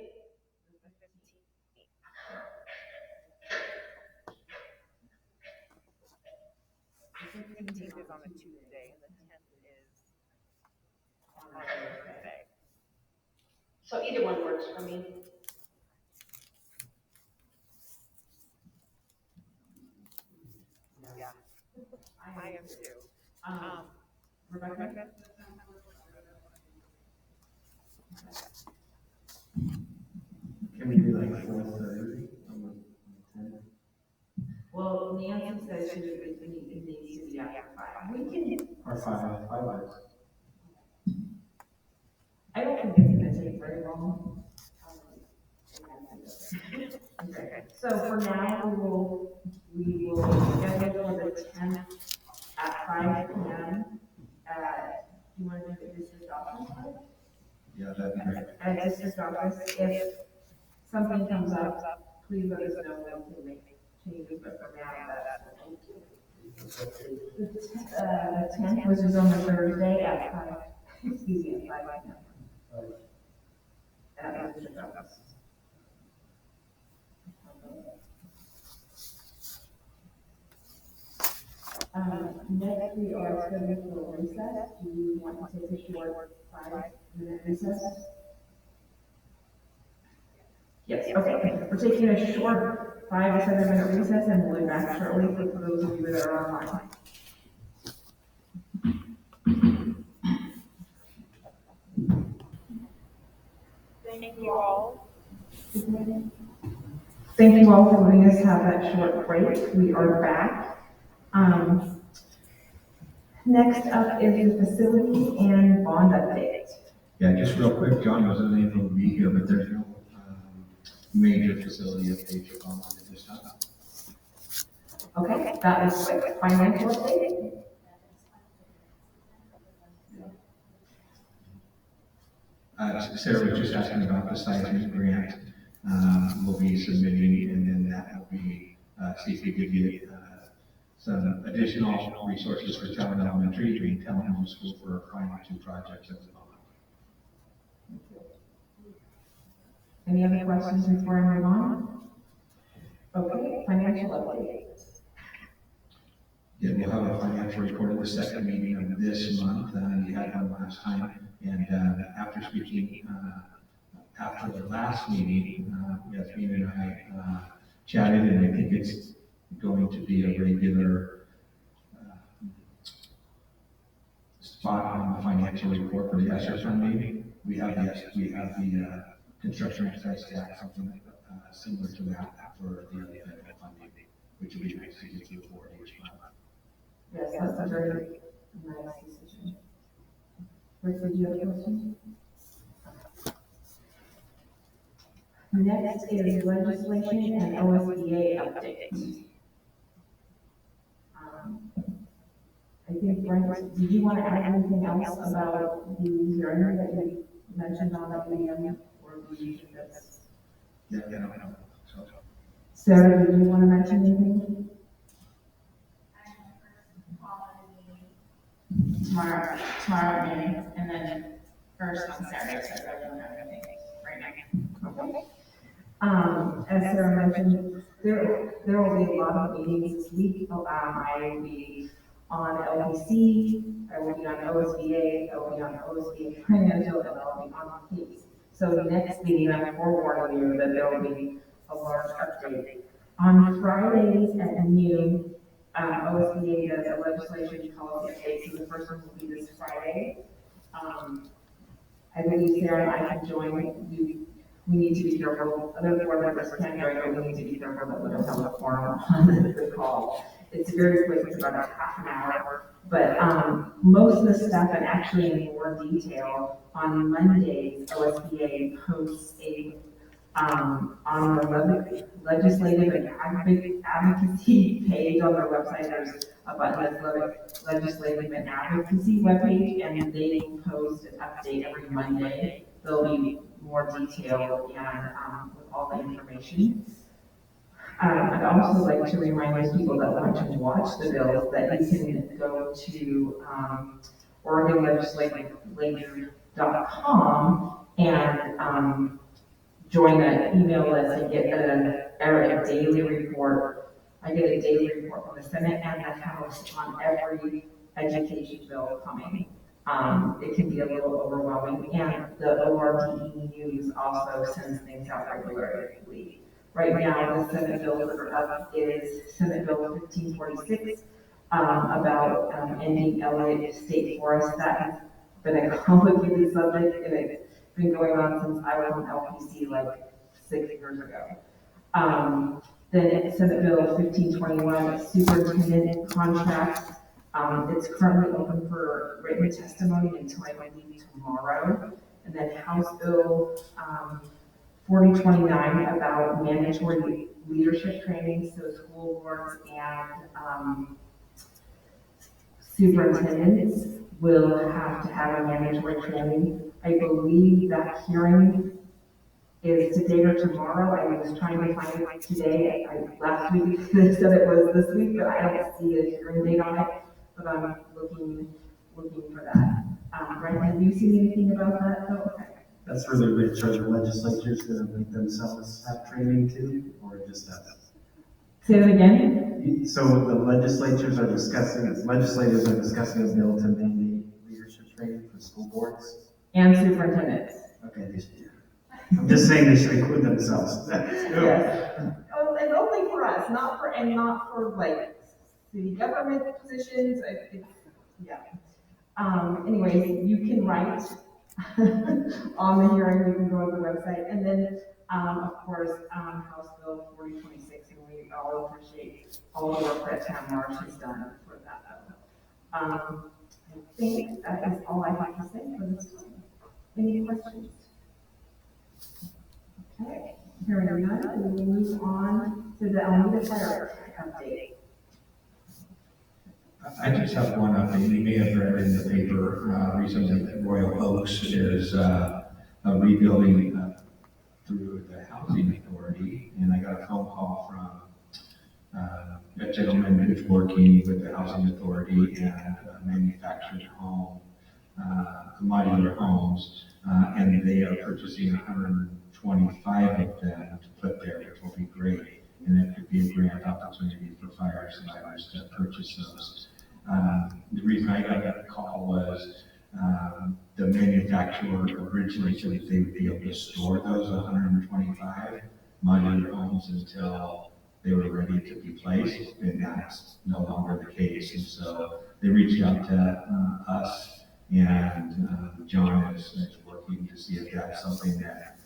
The 15th is on a Tuesday, and the 10th is on a Thursday. So either one works for me. Yeah, I am too. Rebecca? Can we do like 4:30 on the 10th? Well, Nancy says she would, it needs to be after 5. We can, Or 5 hours? I don't think it's gonna take very long. Okay, so for now, we will schedule for the 10th at 5 p.m. Do you want to do the district office? Yeah, that'd be great. At district office, if something comes up, please let us know, and we can make changes, but for now, that's. The 10th, which is on the Thursday at 5, excuse me, at 5 p.m. At the district office. Next, we are scheduled for recess. Do you want to take a short 5-minute recess? Yes, okay. We're taking a short 5 to 7 minute recess, and we'll be back shortly for those of you that are online. Thank you all. Thank you all for letting us have that short break. We are back. Next up is the facility and bond update. Yeah, just real quick, John wasn't able to be here, but there's no major facility updates on at this time. Okay, that was quick. Financial update. Sarah was just asking about the seismic grant. We'll be submitting, and then that will be, see if we could get some additional resources for Talon Elementary and Talon Middle School for our final 2 projects at the moment. Any other questions before I move on? Okay, financial update. Yeah, we'll have a financial report at the second meeting of this month. We had one last time, and after speaking, after the last meeting, Yasmin and I chatted, and I think it's going to be a regular spot on the financial report for the ESSER funding. We have the construction exercise tax, something similar to that for the other federal funding, which will be nice to get to the board each month. Yes, that's a very nice decision. Rick, did you have a question? Next is legislation and OSBA update. I think, Brent, did you want to add anything else about the hearing that you mentioned on the meeting, or do you think that's? Yeah, I know. So. Sarah, did you want to mention anything? Tomorrow evening, and then first on Saturday, so I don't have anything right now. Okay. As Sarah mentioned, there will be a lot of meetings this week. I will be on LPC, I will be on OSBA, I will be on OSBA Financial, and I will be on PEACE. So the next meeting, I'm forewarning you that there will be a large update. On Fridays at noon, OSBA does a legislation policy update, so the first one will be this Friday. I believe Sarah and I can join, we need to be careful, other board members can join, but we need to be careful that we don't have a forum on the call. It's very quick, it's about a half an hour, but, most of the stuff, and actually in more detail, on Mondays, OSBA posts on the legislative and advocacy page on their website, there's a button that's legislative and advocacy webpage, and they post an update every Monday. There'll be more detail and, with all the information. I'd also like to remind those people that want to watch the bills that you can go to, OregonLegislative.com and, join the email list and get a daily report. I get a daily report from the Senate and the House on every education bill coming. It can be a little overwhelming, and the ORDE News also sends things out regularly. Right now, the Senate bills that are up is Senate Bill 1546, about ending Elliott State Forest. That has been a complicated subject, and it's been going on since I was on LPC like 6 years ago. Then Senate Bill 1521, superintendent contracts. It's currently open for written testimony until I believe tomorrow. And then House Bill 4029 about mandatory leadership training, so school boards and superintendents will have to have a mandatory training. I believe that hearing is today or tomorrow. I was trying to find it today. Last week they said it was this week, but I don't see a hearing date on it. But I'm looking for that. Brent, have you seen anything about that? Oh, okay. That's for the rich or the legislatures that make themselves have training too, or just us? Say that again? So the legislators are discussing a bill to mandate leadership training for school boards? And superintendents. Okay, they should. I'm just saying they should include themselves. Yes. Oh, and only for us, not for like city government positions. Yeah. Anyways, you can write on the hearing. You can go to the website, and then of course House Bill 4026, and we all appreciate all the work that Tam Marsh has done for that. I think that is all I have to say for this time. Any questions? Okay, hearing none, we will move on to the Alameda Fire update. I just have one update. You may have read in the paper recently that Royal Oaks is rebuilding through the housing authority, and I got a phone call from a gentleman who's working with the housing authority and manufactured home, modular homes, and they are purchasing 125 of them to put there, which will be great. And it could be a grant opportunity for fire survivors to purchase those. The reason I got that call was the manufacturer originally said that they would be able to store those 125 modular homes until they were ready to be placed, and that's no longer the case. And so they reached out to us, and John is working to see if that's something that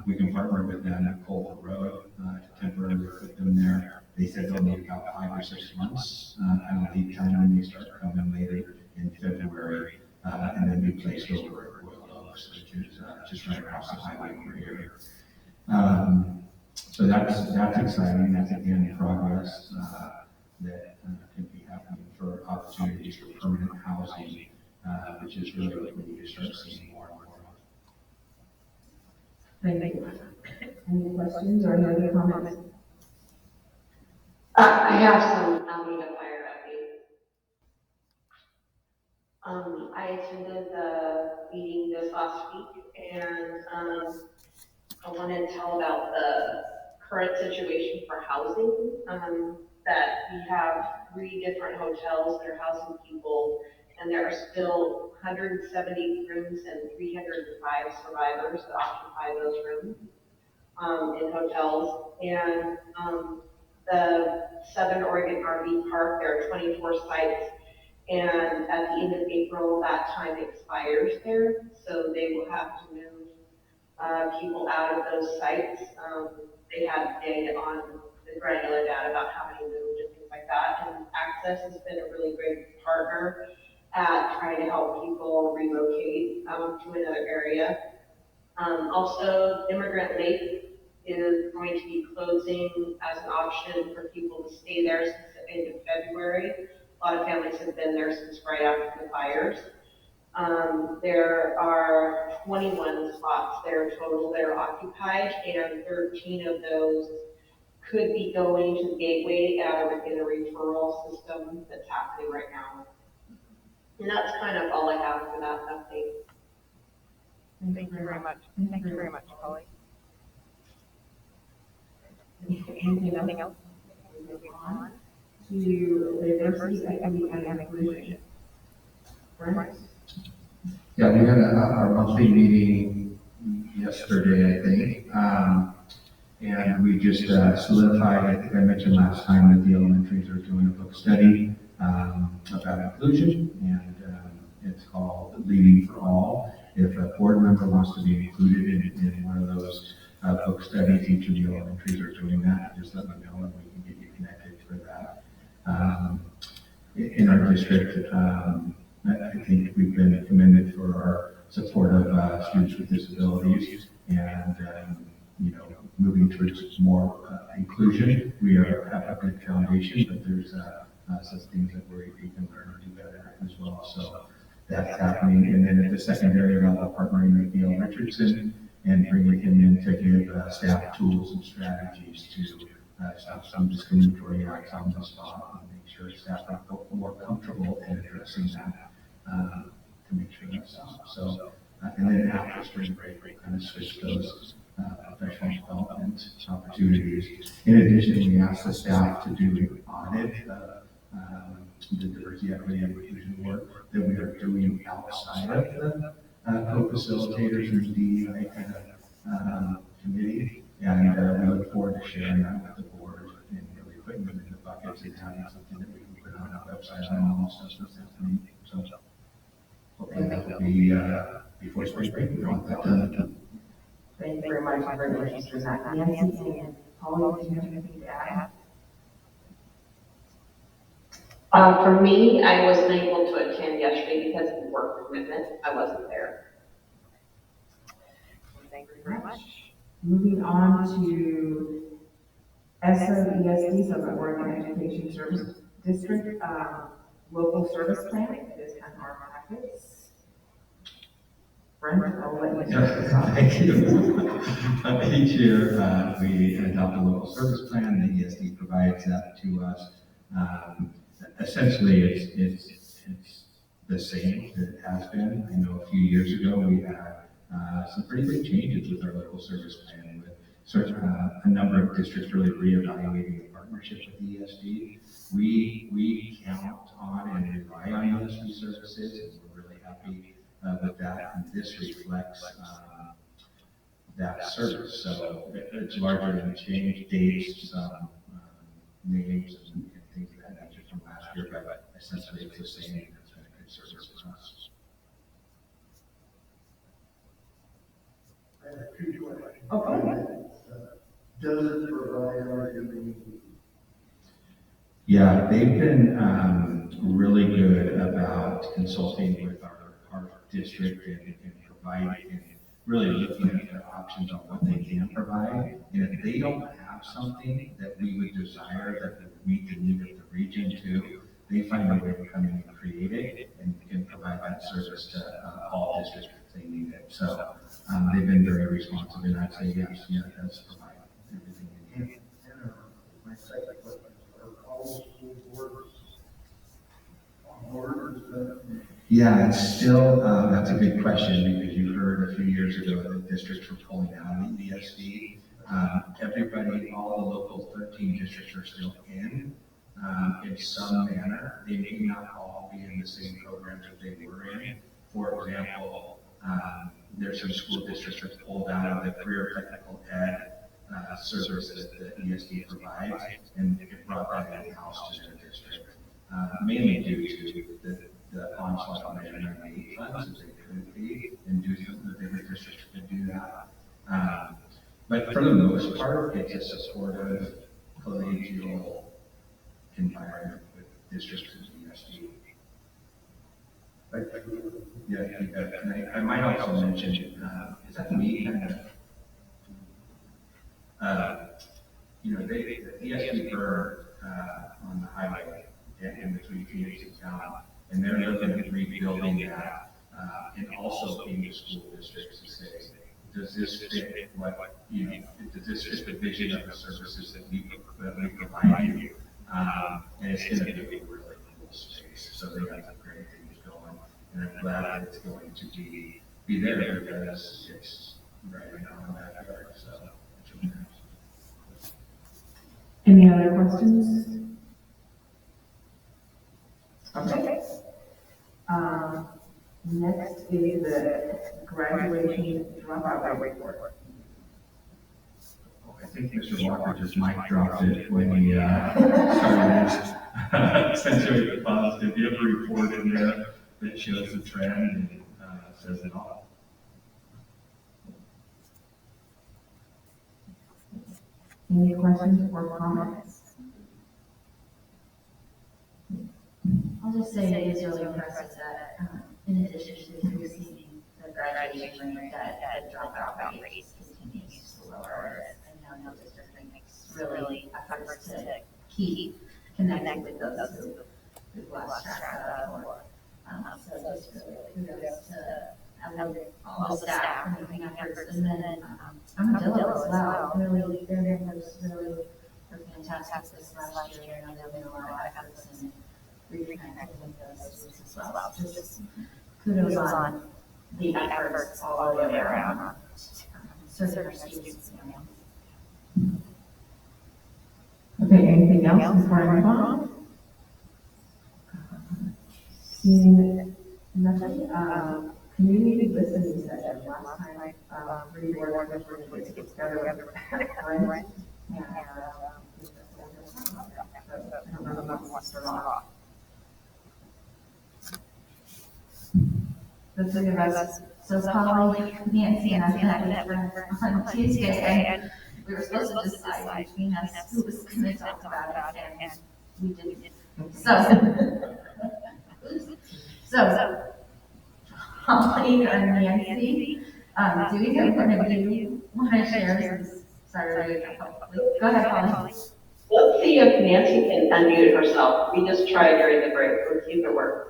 we can partner with them at Colton Road to temporarily put them there. They said they'll need about 5 or 6 months kind of lead time when they start coming later in February, and then be placed over at Royal Oaks, which is just right across the highway over here. So that's exciting. That's again progress that can be happening for opportunities for permanent housing, which is really what we need to start seeing more and more of. Thank you. Any questions or any other comments? I have some Alameda Fire updates. I attended the meeting this last week, and I wanted to tell about the current situation for housing. That we have 3 different hotels that are housing people, and there are still 170 rooms and 305 survivors that occupy those rooms in hotels. And the Southern Oregon RV Park, there are 24 sites, and at the end of April, that time expires there, so they will have to move people out of those sites. They had data on the granular data about how many moved and things like that, and Access has been a really great partner at trying to help people relocate to another area. Also, Immigrant Lake is going to be closing as an option for people to stay there since the end of February. A lot of families have been there since right after the fires. There are 21 spots there total that are occupied, and 13 of those could be going to the Gateway in a referral system that's happening right now. And that's kind of all I have for that update. Thank you very much. Thank you very much, Polly. Anything else? Moving on To diversity, equity, and inclusion. Brent? Yeah, we had our monthly meeting yesterday, I think. And we just solidified, I think I mentioned last time that the elementaries are doing a book study about inclusion, and it's called Leading for All. If a board member wants to be included in one of those book studies, each of the elementaries are doing that, just let me know and we can get you connected for that. In our district, I think we've been commended for our support of students with disabilities and, moving towards more inclusion. We have a good foundation, but there's some things that we can learn to do better as well. So that's happening. And then at the secondary level, partnering with Neil Richardson and bringing him in to give staff tools and strategies to stop some discriminatory acts on the spot and make sure staff are more comfortable in addressing that to make sure that's stopped. So, and then after spring break, we kind of switch those professional development opportunities. In addition, we asked the staff to do an audit of the diversity, equity, and inclusion work that we are doing outside of the co-facilitators and DEI kind of committee. And we look forward to sharing that with the board and really putting them in the buckets and having something that we can put on our website on all stuff that's happening. So hopefully that will be before spring break. We want that done. Thank you very much for your interest in that. Nancy and Polly, do you have anything to add? For me, I wasn't able to attend yesterday because of work commitment. I wasn't there. Thank you very much. Moving on to SOESD, Southern Oregon Education Service District, local service plan. It is kind of our packets. Brent, I'll let you start this off. Thank you. Each year, we adopt a local service plan. The ESD provides that to us. Essentially, it's the same that it has been. I know a few years ago, we had some pretty big changes with our local service plan, with a number of districts really reevaluating the partnership with the ESD. We count on and rely on ESD services, and we're really happy with that, and this reflects that service. So it's largely going to change dates, some names, and things of that nature from last year, but essentially it's the same. It's been a good service for us. I have two questions. Okay. Does it provide argument? Yeah, they've been really good about consulting with our district and providing and really looking at their options on what they can provide. And if they don't have something that we would desire that would meet the need of the region too, they find a way to come in and create it and can provide that service to all districts if they need it. So they've been very responsive, and I'd say yes, yeah, it does provide everything they need. And my second question is, are all school boards on board with that? Yeah, it's still, that's a good question, because you heard a few years ago that districts were pulling out of the ESD. Everybody, all the local 13 districts are still in some manner. They may not all be in the same programs that they were in. For example, there's some school districts that pulled out of the career technical ed service that the ESD provides, and it brought that in-house to their district, mainly due to the onslaught of measurement aid funds that they couldn't be, and due to the bigger districts could do that. But for the most part, it's a supportive, collegial environment with districts and ESD. Yeah, and I might also mention, is that me kind of, the ESD burn on the highway in between Phoenix and town, and they're looking at rebuilding that, and also in the school districts to say, does this fit does this fit the vision of the services that we provide you? And it's going to be a really cool space. So they got some great things going, and I'm glad that it's going to be there because it's right now in that backyard. So it's really nice. Any other questions? Okay. Next is the graduation dropout report. I think Mr. Walker just mic dropped it when he started his accentuate the positive. You have a report in there that shows the trend and says it all. Any questions or comments? I'll just say it is really impressive that, in addition to receiving the graduation rate, that the dropout rate continues to lower. I know the district makes really efforts to keep connected with those who've lost track of, or, so just really kudos to all the staff for making efforts, and then, Armadillo as well, really, their members really were fantastic this last year, and I know there were a lot of efforts and reconnecting with those students as well. Just kudos on the efforts all the way around, serving our students. Okay, anything else before I move on? Seeing nothing, community listening session, last time, three board members were able to get together with friends, and, so I don't know who wants to start off. The three of us, so Polly, Nancy, and I met on Tuesday, and we were supposed to decide between us who was going to talk about it, and we didn't. So, Polly or Nancy, do either one of you want to share since Saturday? Go ahead, Polly. Let's see if Nancy can unmute herself. We just tried during the break. Let's see if it works.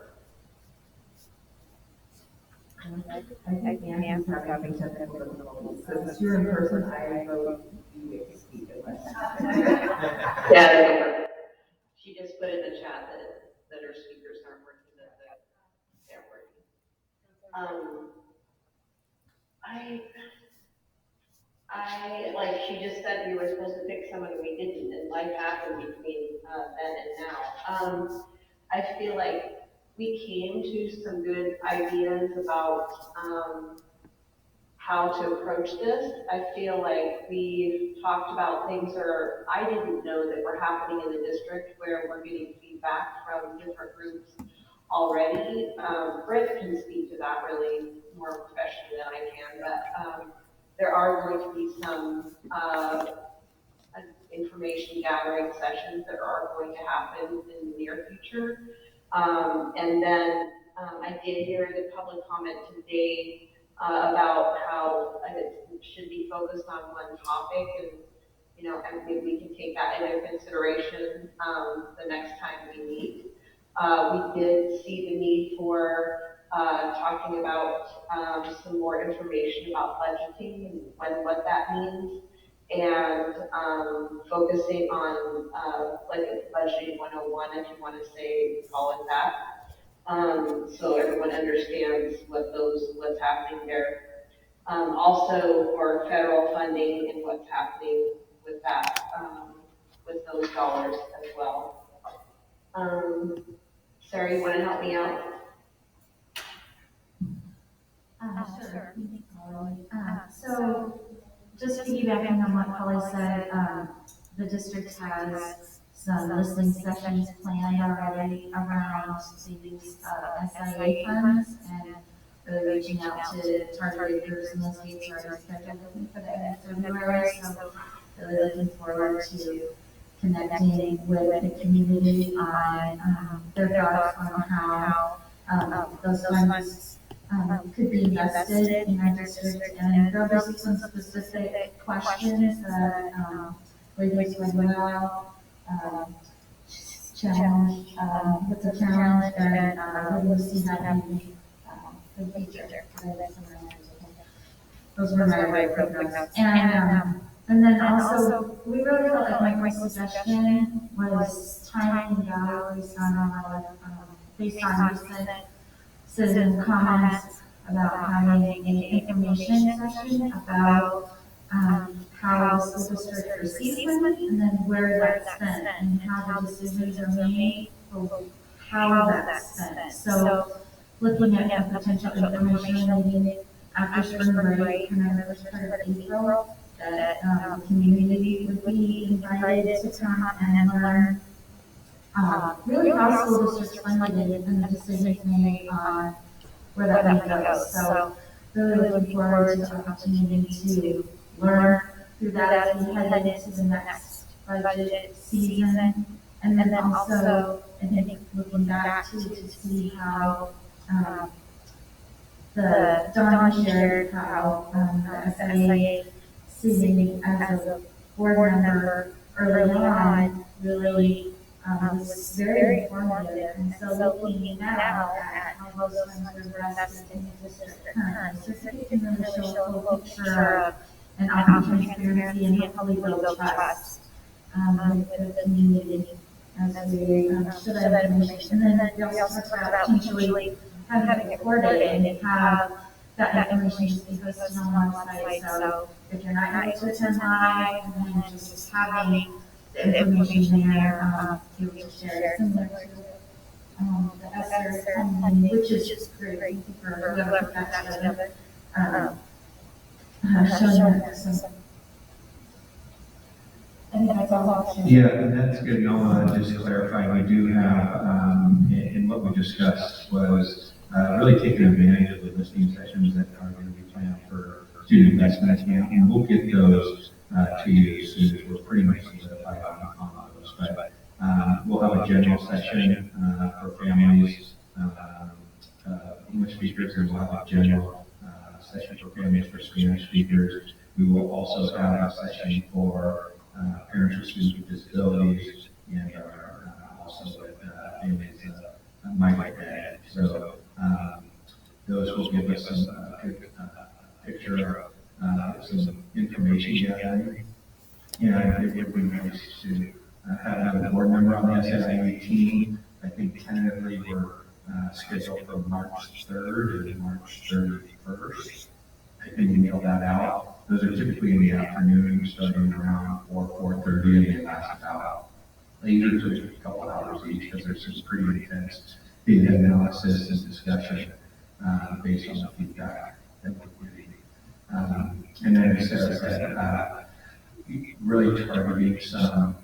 I think Nancy's having technical difficulties. Since you're in person, I vote you get to speak unless. Yeah, that'll work. She just put in the chat that her speakers aren't working, that they're working. Like she just said, we were supposed to pick someone and we didn't, and life happened between then and now. I feel like we came to some good ideas about how to approach this. I feel like we've talked about things that I didn't know that were happening in the district, where we're getting feedback from different groups already. Brett can speak to that really more professionally than I can, but there are going to be some information gathering sessions that are going to happen in the near future. And then I did hear the public comment today about how it should be focused on one topic, and maybe we can take that into consideration the next time we meet. We did see the need for talking about some more information about budgeting and what that means, and focusing on like budgeting 101, if you want to call it that, so everyone understands what's happening there. Also for federal funding and what's happening with that, with those dollars as well. Sarah, you want to help me out? Sure. So just piggybacking on what Polly said, the district has some listening sessions planned already around these SIA funds and really reaching out to targeted groups, and those dates are already scheduled for the end of February. So really looking forward to connecting with the community on their thoughts on how those funds could be invested in our district. And there'll be some specific questions that ladies went well, challenge, what's a challenge, and what do you see happening for the future. Those were my quick notes. And then also, we really felt like my suggestion was timing and value based on recent citizen comments about having an information session about how the school district receives money and then where that's spent and how the decisions are made for how that's spent. So looking at the potential information meeting after spring break, kind of the first part of April, that the community would be invited to come and learn really how school districts funded and the decisions made on where that money goes. So really looking forward to the opportunity to learn through that as we head into the next budget season. And then also, I think looking back to see how Dawn shared how the SIA sitting as a board member early on really was very informative. And so looking now at how those funds were invested in the district currently, so it can really show a full picture of and offer transparency and hopefully build trust with the community as we should have information. And then we also talked about potentially having it recorded and have that information just be posted on our website. So if you're not able to attend live, and then just having the information there, be able to share it similar to the ESSER funding, which is great. Thank you for whoever put that together. Showing that. So I think that's all I'll share. Yeah, and that's good. And I'll just clarify, we do have, in what we discussed was really taking advantage of the listening sessions that are going to be planned for student investments. And we'll get those to you as soon as we're pretty much solidified on those. But we'll have a general session for families, English speakers, and we'll have a general session for families for Spanish speakers. We will also have a session for parents with students with disabilities and also with families migrant ed. So those will give us some good picture of some information gathering. And it would be nice to have another board member on the SIA team. I think tentatively we're scheduled for March 3rd and March 31st. I think we nail that out. Those are typically in the afternoon, starting around 4:30, and they last about, they usually take a couple hours each because there's some pretty intense data analysis and discussion based on the feedback that we're getting. And then as Sarah said, really targeting some,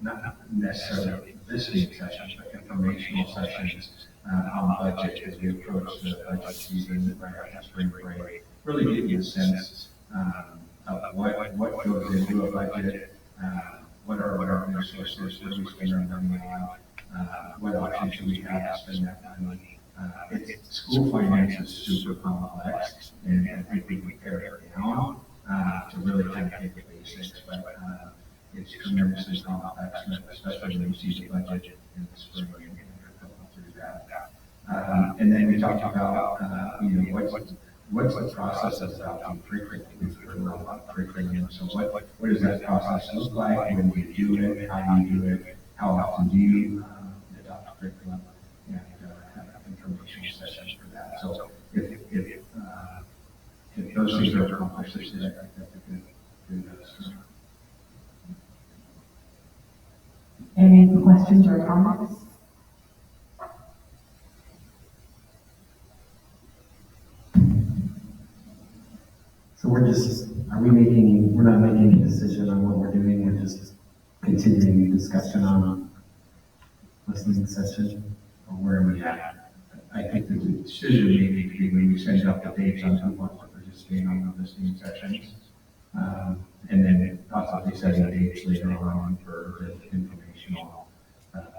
not necessarily listening sessions, but informational sessions on budget as we approach the budget season right after spring break. Really give you a sense of what goes into a budget, what are our resources, where do we spend our money on, what options do we have to spend that money. School finance is super complex, and I think we can pare it down to really kind of hit the basics, but it's tremendously complex, especially when you see the budget in the spring and going through that. And then we talked about, what's the process of adopting curriculum? We've heard a lot about curriculum. So what does that process look like? When do you do it? How do you do it? How often do you adopt curriculum? And have informational sessions for that. So if those things are accomplished, I think that's a good start. Any questions or comments? So we're just we're not making a decision on what we're doing, we're just continuing discussion on listening session, or where are we at? I think the decision may need to be when we send out the dates on who wants to participate on the listening sessions. And then possibly setting dates later on for the informational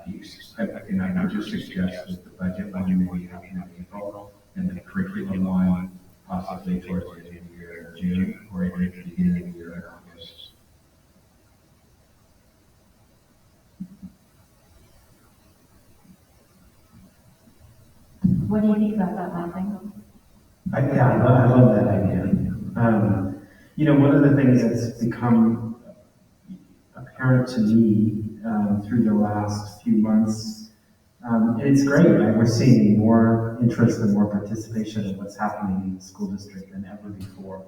piece. And I would just suggest that the budget one maybe happen in April, and the curriculum one possibly towards the end of the year in June, or even at the beginning of the year in August. What do you think about that, Michael? I love that idea. One of the things that's become apparent to me through the last few months, and it's great, right? We're seeing more interest and more participation in what's happening in the school district than ever before.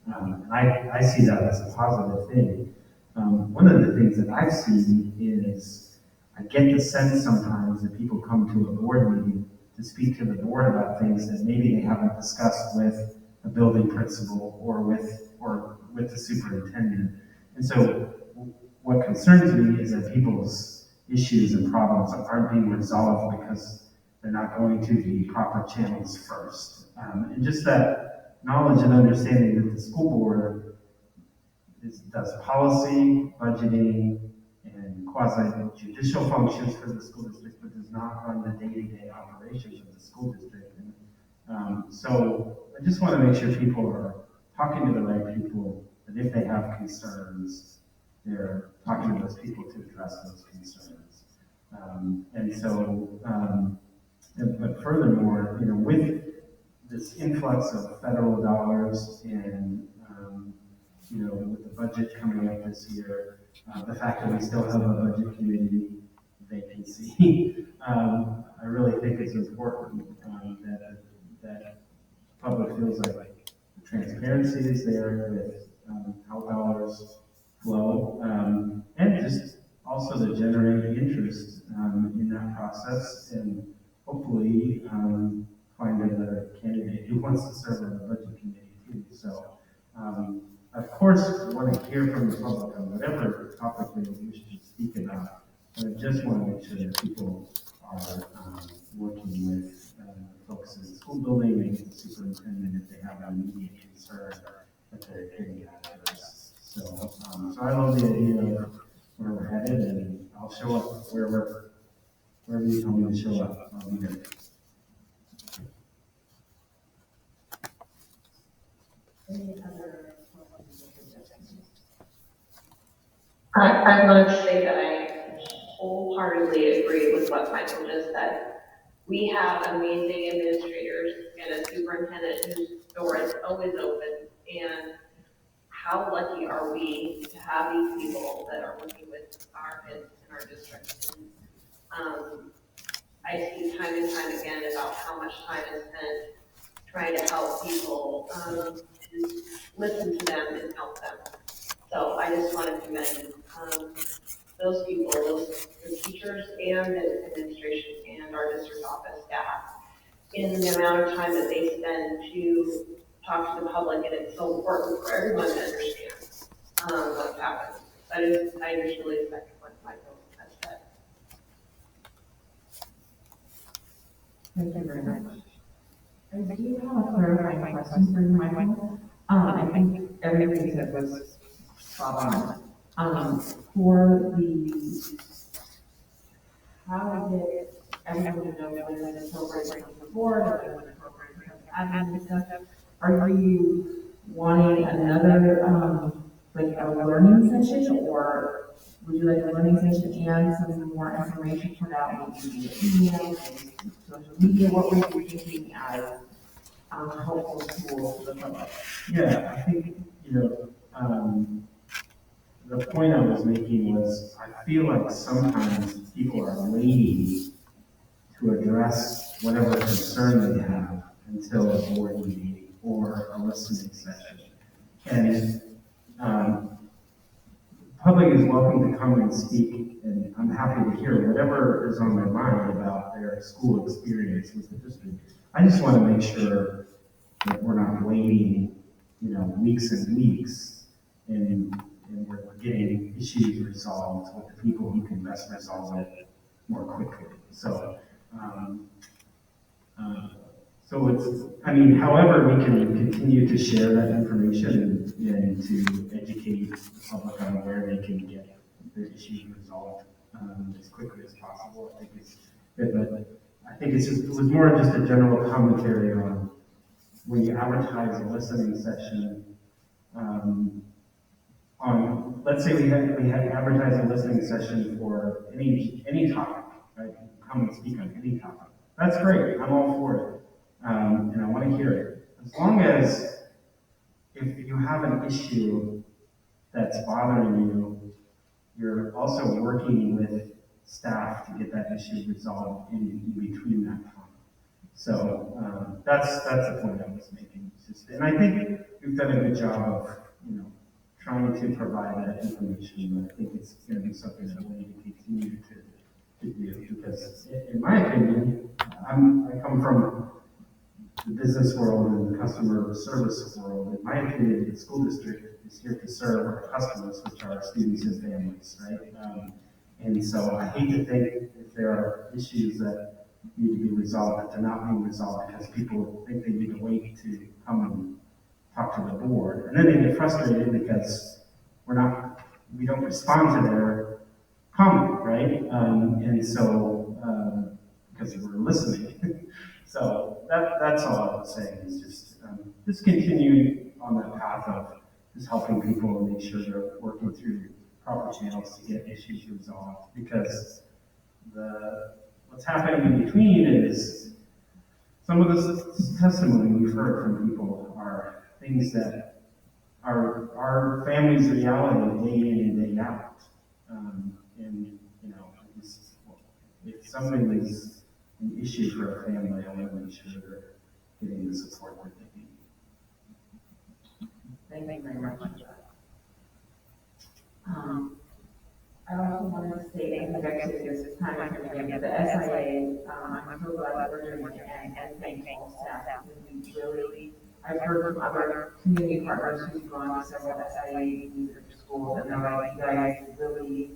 And I see that as a positive thing. One of the things that I've seen is I get the sense sometimes that people come to a board meeting to speak to the board about things that maybe they haven't discussed with a building principal or with the superintendent. And so what concerns me is that people's issues and problems aren't being resolved because they're not going to the proper channels first. And just that knowledge and understanding that the school board does policy, budgeting, and quasi-judicial functions for the school district, but does not run the day-to-day operations of the school district. And so I just want to make sure people are talking to the right people, that if they have concerns, they're talking to those people to address those concerns. But furthermore, with this influx of federal dollars and with the budget coming up this year, the fact that we still have a budget committee vacancy, I really think it's important that the public feels like the transparency is there with how dollars flow, and just also to generate interest in that process, and hopefully find another candidate who wants to serve on the budget committee too. So. Of course, we want to hear from the public on whatever topic they wish to speak about, but I just want to make sure that people are working with folks in the school building and the superintendent if they have an immediate concern that they're getting addressed. So I love the idea of where we're headed, and I'll show up wherever you tell me to show up. I'll be there. Any other? I want to say that I wholeheartedly agree with what Michael just said. We have amazing administrators and a superintendent whose door is always open, and how lucky are we to have these people that are working with our kids in our district. I see time and time again about how much time is spent trying to help people, listen to them and help them. So I just want to commend those people, the teachers and the administration and our district office staff, in the amount of time that they spend to talk to the public, and it's so important for everyone to understand what's happening. I just really second what Michael has said. Thank you very much. I do have a clarifying question for you, Michael. I think everything you said was spot on. For the, how to get everyone to know when the program comes to board and when the program becomes admin and stuff, are you wanting another, like a learning session, or would you like a learning session and some more information put out, maybe via email and social media? What were you thinking as helpful tools for the public? Yeah, I think, the point I was making was, I feel like sometimes people are waiting to address whatever concern they have until a board meeting or a listening session. And the public is welcome to come and speak, and I'm happy to hear whatever is on their mind about their school experience with the district. I just want to make sure that we're not waiting weeks and weeks, and we're getting issues resolved with the people who can best resolve it more quickly. So, so however we can continue to share that information and to educate the public on where they can get the issues resolved as quickly as possible, I think it's good. But I think it was more just a general commentary on when you advertise a listening session. Let's say we had advertised a listening session for any topic, right? Come and speak on any topic. That's great. I'm all for it. And I want to hear it. As long as if you have an issue that's bothering you, you're also working with staff to get that issue resolved in between that time. So that's the point I was making. And I think we've done a good job of trying to provide that information. But I think it's going to be something that we need to continue to do, because in my opinion, I come from the business world and the customer service world. In my opinion, the school district is here to serve our customers, which are our students and families, right? And so I hate to think if there are issues that need to be resolved, that they're not being resolved because people think they need to wait to come and talk to the board. And then they get frustrated because we don't respond to their comment, right? And so, because we're listening. So that's all I was saying, is just continue on that path of just helping people and make sure they're working through proper channels to get issues resolved. Because what's happening in between is some of the testimony we've heard from people are things that are our family's reality day in and day out. And if something is an issue for a family, I want to make sure they're getting the support that they need. Thank you very much. I also wanted to say, I think actually this time I'm going to give the SIA, I'm so glad that we're doing it, and thank all staff, because we really, I've heard from other community partners who've gone to several SIA meetings at schools, and they're like, you guys really,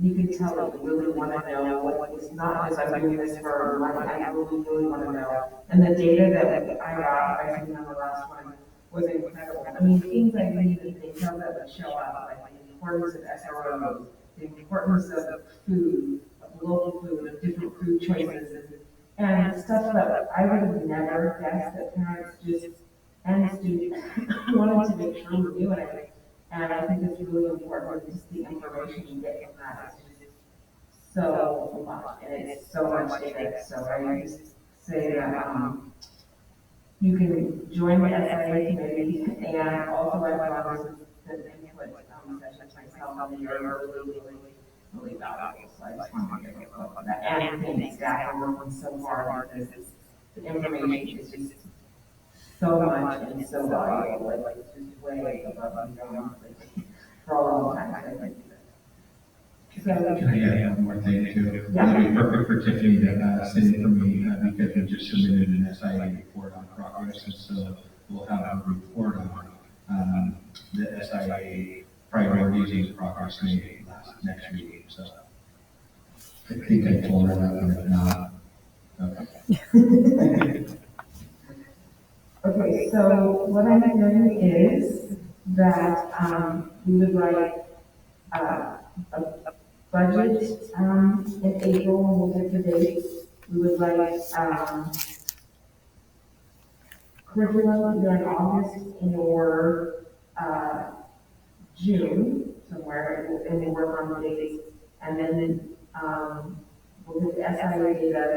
you can tell that you really want to know what, it's not just I'm doing this for money, I really want to know. And the data that I got, I think on the last one, was incredible. I mean, things I didn't even think of that would show up, like the importance of SROs, the importance of food, of local food, of different food choices, and stuff that I would have never guessed that parents and students wanted to make sure we knew it. And I think it's really important, just the information you get from that is just so much, and it's so much data. So I just say that you can join the SIA committee, and also I've gone to the input sessions myself, and they're really valuable. So I just want to give a look at that. And thank staff are working so hard, because the information is just so much and so valuable. Like it's just way above and beyond for a long time. I think. So, Can I add one more thing too? It'll be perfect for Tiffany to sit in for me, because we just submitted an SIA report on progress, and so we'll have a report on the SIA priorities and progress made next week. So I think I told her that, but if not, okay. Okay, so what I'm hearing is that we would like a budget in April, and we'll get the dates. We would like curriculum either in August or June somewhere, and we'll work on the dates. And then we'll get the SIA data,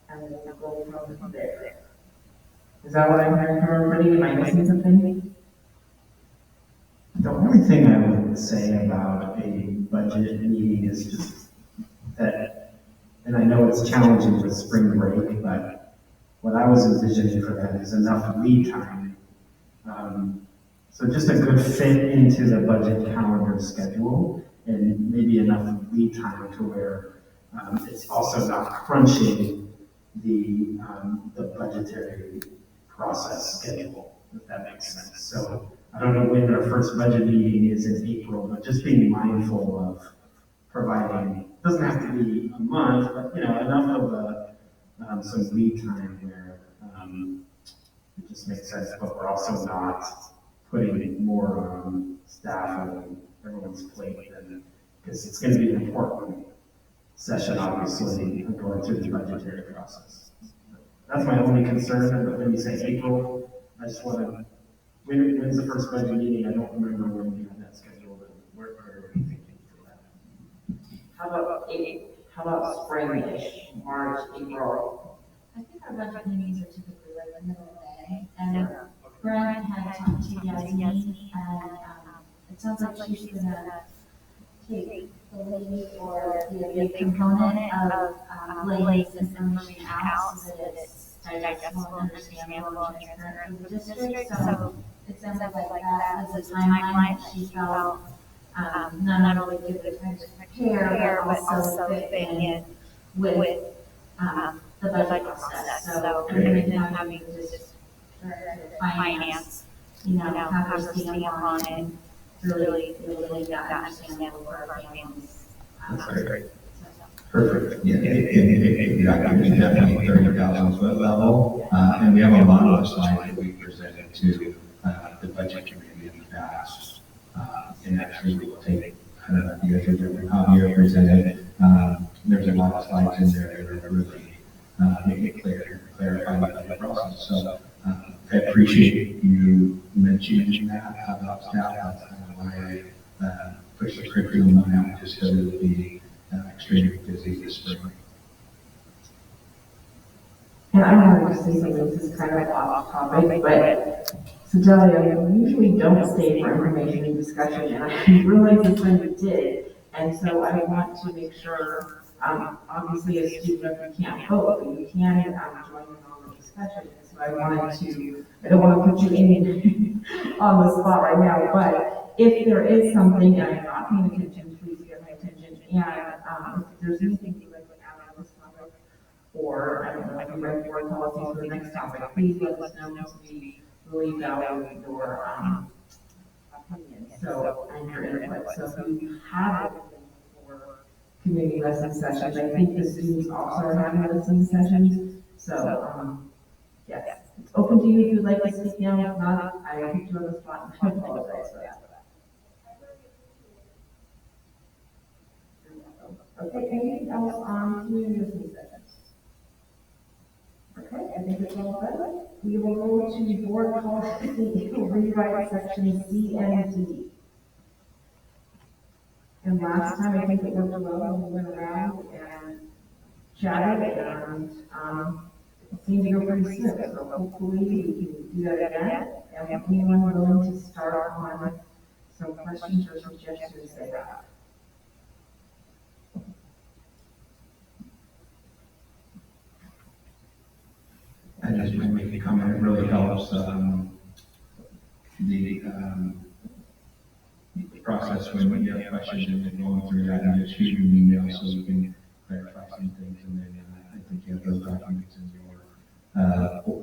and then we'll go from there. Is that what I'm hearing from everybody? Am I missing something? The only thing I would say about a budget meeting is just that, and I know it's challenging with spring break, but what I was envisioning for that is enough lead time. So just a good fit into the budget calendar schedule, and maybe enough lead time to where it's also not crunching the budgetary process schedule. if that makes sense. So I don't know when our first budget meeting is in April, but just being mindful of providing, doesn't have to be a month, but, you know, enough of some lead time where, it just makes sense, but we're also not putting more staff on everyone's plate than, because it's gonna be an important session, obviously, going through the budgetary process. That's my only concern, but when you say April, I just wanna, when's the first budget meeting? I don't remember when we had that scheduled, and where are we thinking for that? How about spring-ish, March, April? I think our budget meetings are typically like the middle of May, and Brent had talked to Yasmin, and, it sounds like she's gonna take the lead or be a big component of, laying this information out so that it's digestible, understandable, and transparent for the district, so it sounds like that was a timeline that she felt, not only give the time to prepare, but also fit in with, the budget process, so, and then having just finance, you know, have her stamp on it, really make that understandable for our families. That's great. Perfect. Yeah, exactly. It's definitely 30,000-foot level. And we have a lot of slides that we presented to the budget committee in the past. And actually, we'll take, I don't know if you guys remember how you presented. There's a lot of slides in there that are really make it clear, clarify the budget process. So I appreciate you mentioning that about staff. That's kind of why I push the curriculum out, just so it'll be extremely busy this spring. And I wanted to say something, this is kind of off topic, but Sedalia, we usually don't stay for information and discussion, and I realized this time we did. And so I want to make sure, obviously as student rep, you can't vote, but you can join in on the discussion. So I wanted to, I don't want to put you in on the spot right now, but if there is something that I'm not paying attention, please get my attention. And if there's anything you'd like to add on this topic, or I don't know, if you write board policies for the next topic, please let us know, because we really value your opinion, so, and your input. So if you have anything for community lesson sessions, I think the students also are having listening sessions, so, yes, it's open to you if you'd like to speak now. If not, I put you on the spot, and I apologize for that. Okay, anything else on community listening sessions? Okay, I think it's all done. We will go to board policy rewrite section C and D. And last time, I think it worked well, we went around and chatted, and, it seemed to go pretty smooth, so hopefully we can do that again. And if anyone willing to start on some questions or suggestions they have. I just want to make a comment, it really helps, the process when you have questions and then going through that and just shoot an email so we can clarify some things, and then I think you have those documents in your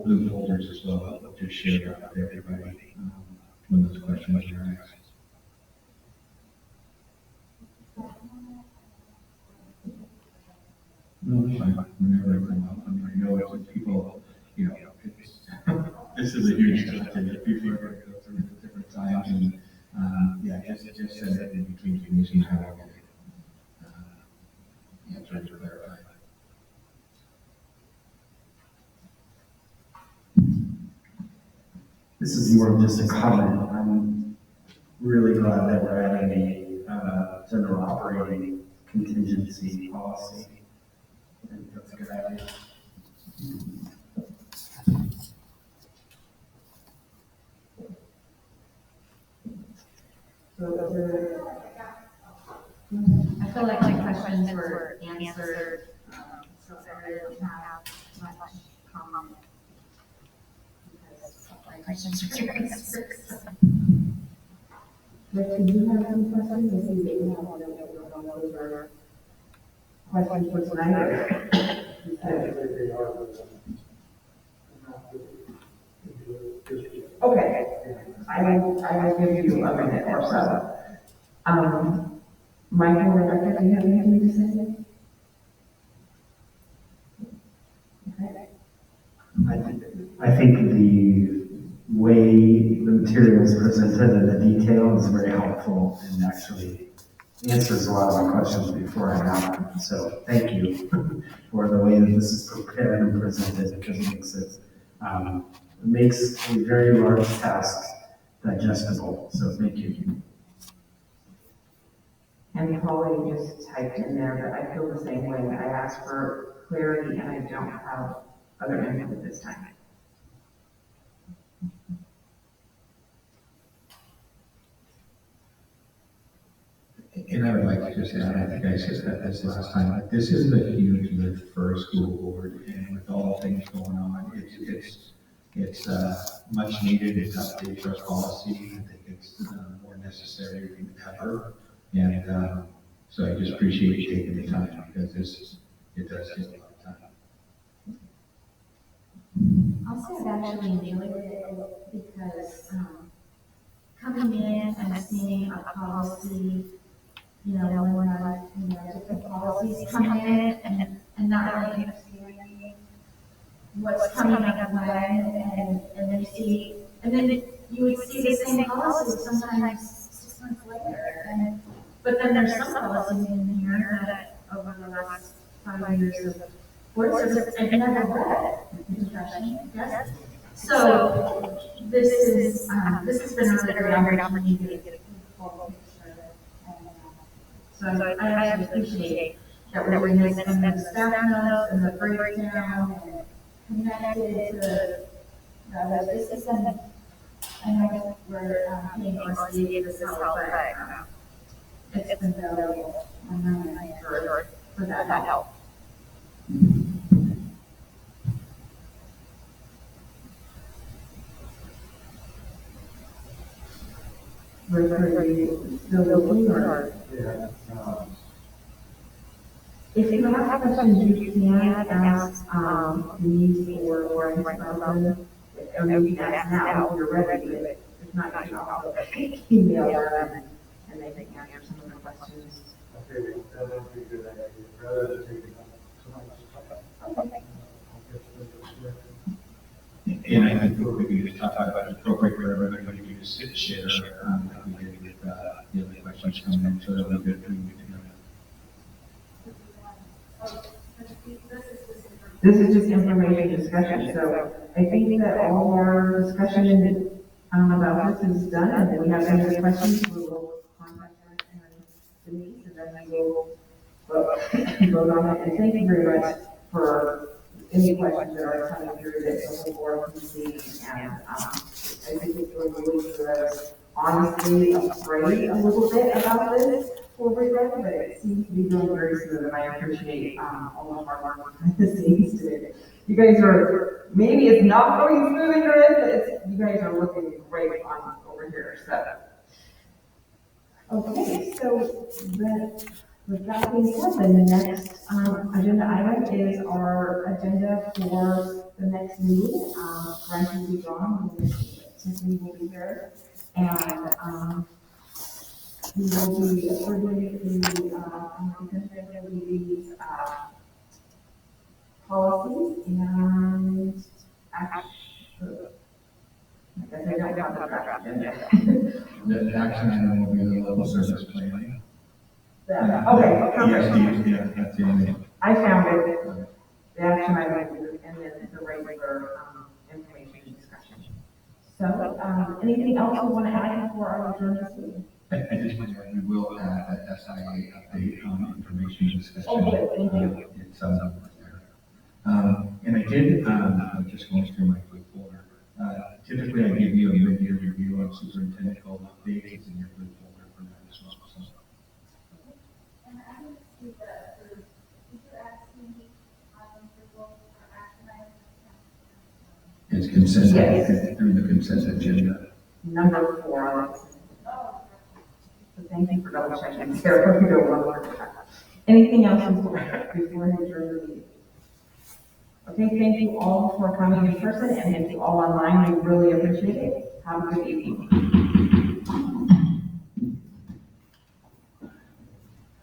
blue folders as well, that just share out with everybody when those questions are asked. No, it's fine. Whenever it comes up, I mean, I know it's people, you know, it's, this is a huge discussion that people are going to go through at different times, and yeah, just send it in between meetings and have it answered or clarified. This is more of just a comment. I'm really glad that we're adding a general operating contingency policy. I think that's a good idea. I feel like my questions were answered, so I really don't have much comment. Because my questions were answered. Rick, do you have any questions? I see that you have one of those are questions for tonight. Okay, I will give you a minute or so. Michael, Rebecca, do you have anything to say? Okay. I think the way the material is presented and the detail is very helpful and actually answers a lot of my questions before I have them. So thank you for the way that this is prepared and presented, because it makes a very large task digestible. So thank you. And Polly just typed in there that I feel the same way. I asked for clarity and I don't have other input this time. And I would like to just add, I think I said this last time, but this is a huge lift for a school board, and with all things going on, it's much needed. It updates our policy. I think it's more necessary than ever. And so I just appreciate you taking the time, because it does take a lot of time. Also, I've actually enjoyed it because, coming in and seeing a policy, when different policies come in and not really understanding what's coming up when, and then you would see the same policy sometimes 6 months later, but then there's some policies in here that over the last 5 years of board service, I've never read, refreshing, yes? So, this has been a really great opportunity to get a full picture. So I actually appreciate that we're doing this and the staff notes and the breakdown and connected to the other business. And I know we're paying RCA for this help, but it's been valuable. I'm really encouraged for that help. Are you still looking or? Yeah. If you have questions, you can ask, me or Warren Robin, or you can ask now if you're ready, but if not, you can also email them and they can answer some of the questions. Okay, that would be a good idea, rather than taking up so much time. And I think we can just talk about it appropriate for everybody to just sit and share, like we did with, the other questions coming in, so that we could do it together. This is just information discussion, so I think that all our discussion, about this is done, and if we have any other questions, we will contact her and Denise, and then we will vote on it, and thank you very much for any questions that are coming through that the whole board can see, and, I think it's going really good. I was honestly afraid a little bit about this before we read, but it seems to be going very smooth, and I appreciate, all of our work behind the scenes today. You guys are, maybe it's not going smooth in your end, but you guys are looking great on over here, so. Okay, so with that being said, the next, agenda item is our agenda for the next meeting. Brent will be gone, Tiffany will be here, and, we will be approving these, policies and action. I guess I don't have the draft agenda. The action item will be the level service planning. Okay, perfect. Yeah, that's the only. I found it. The action item and then the regular, information discussion. So, anything else you want to add before our adjourn this meeting? I just want to add, we will add that SIA update on information discussion. Oh, good, thank you. It's there. And I did, I'm just going through my quick folder. Typically I give you a mid-year review on superintendent called updates. It's in your quick folder for that as well. So. And I would see if you're asking for action items. It's consent, Yes. through the consent agenda. Number 4 on it. So thank you for double checking, Sarah, we don't want to. Anything else before we adjourn the meeting? Okay, thank you all for coming in person, and thank you all online, we really appreciate it. Have a good evening.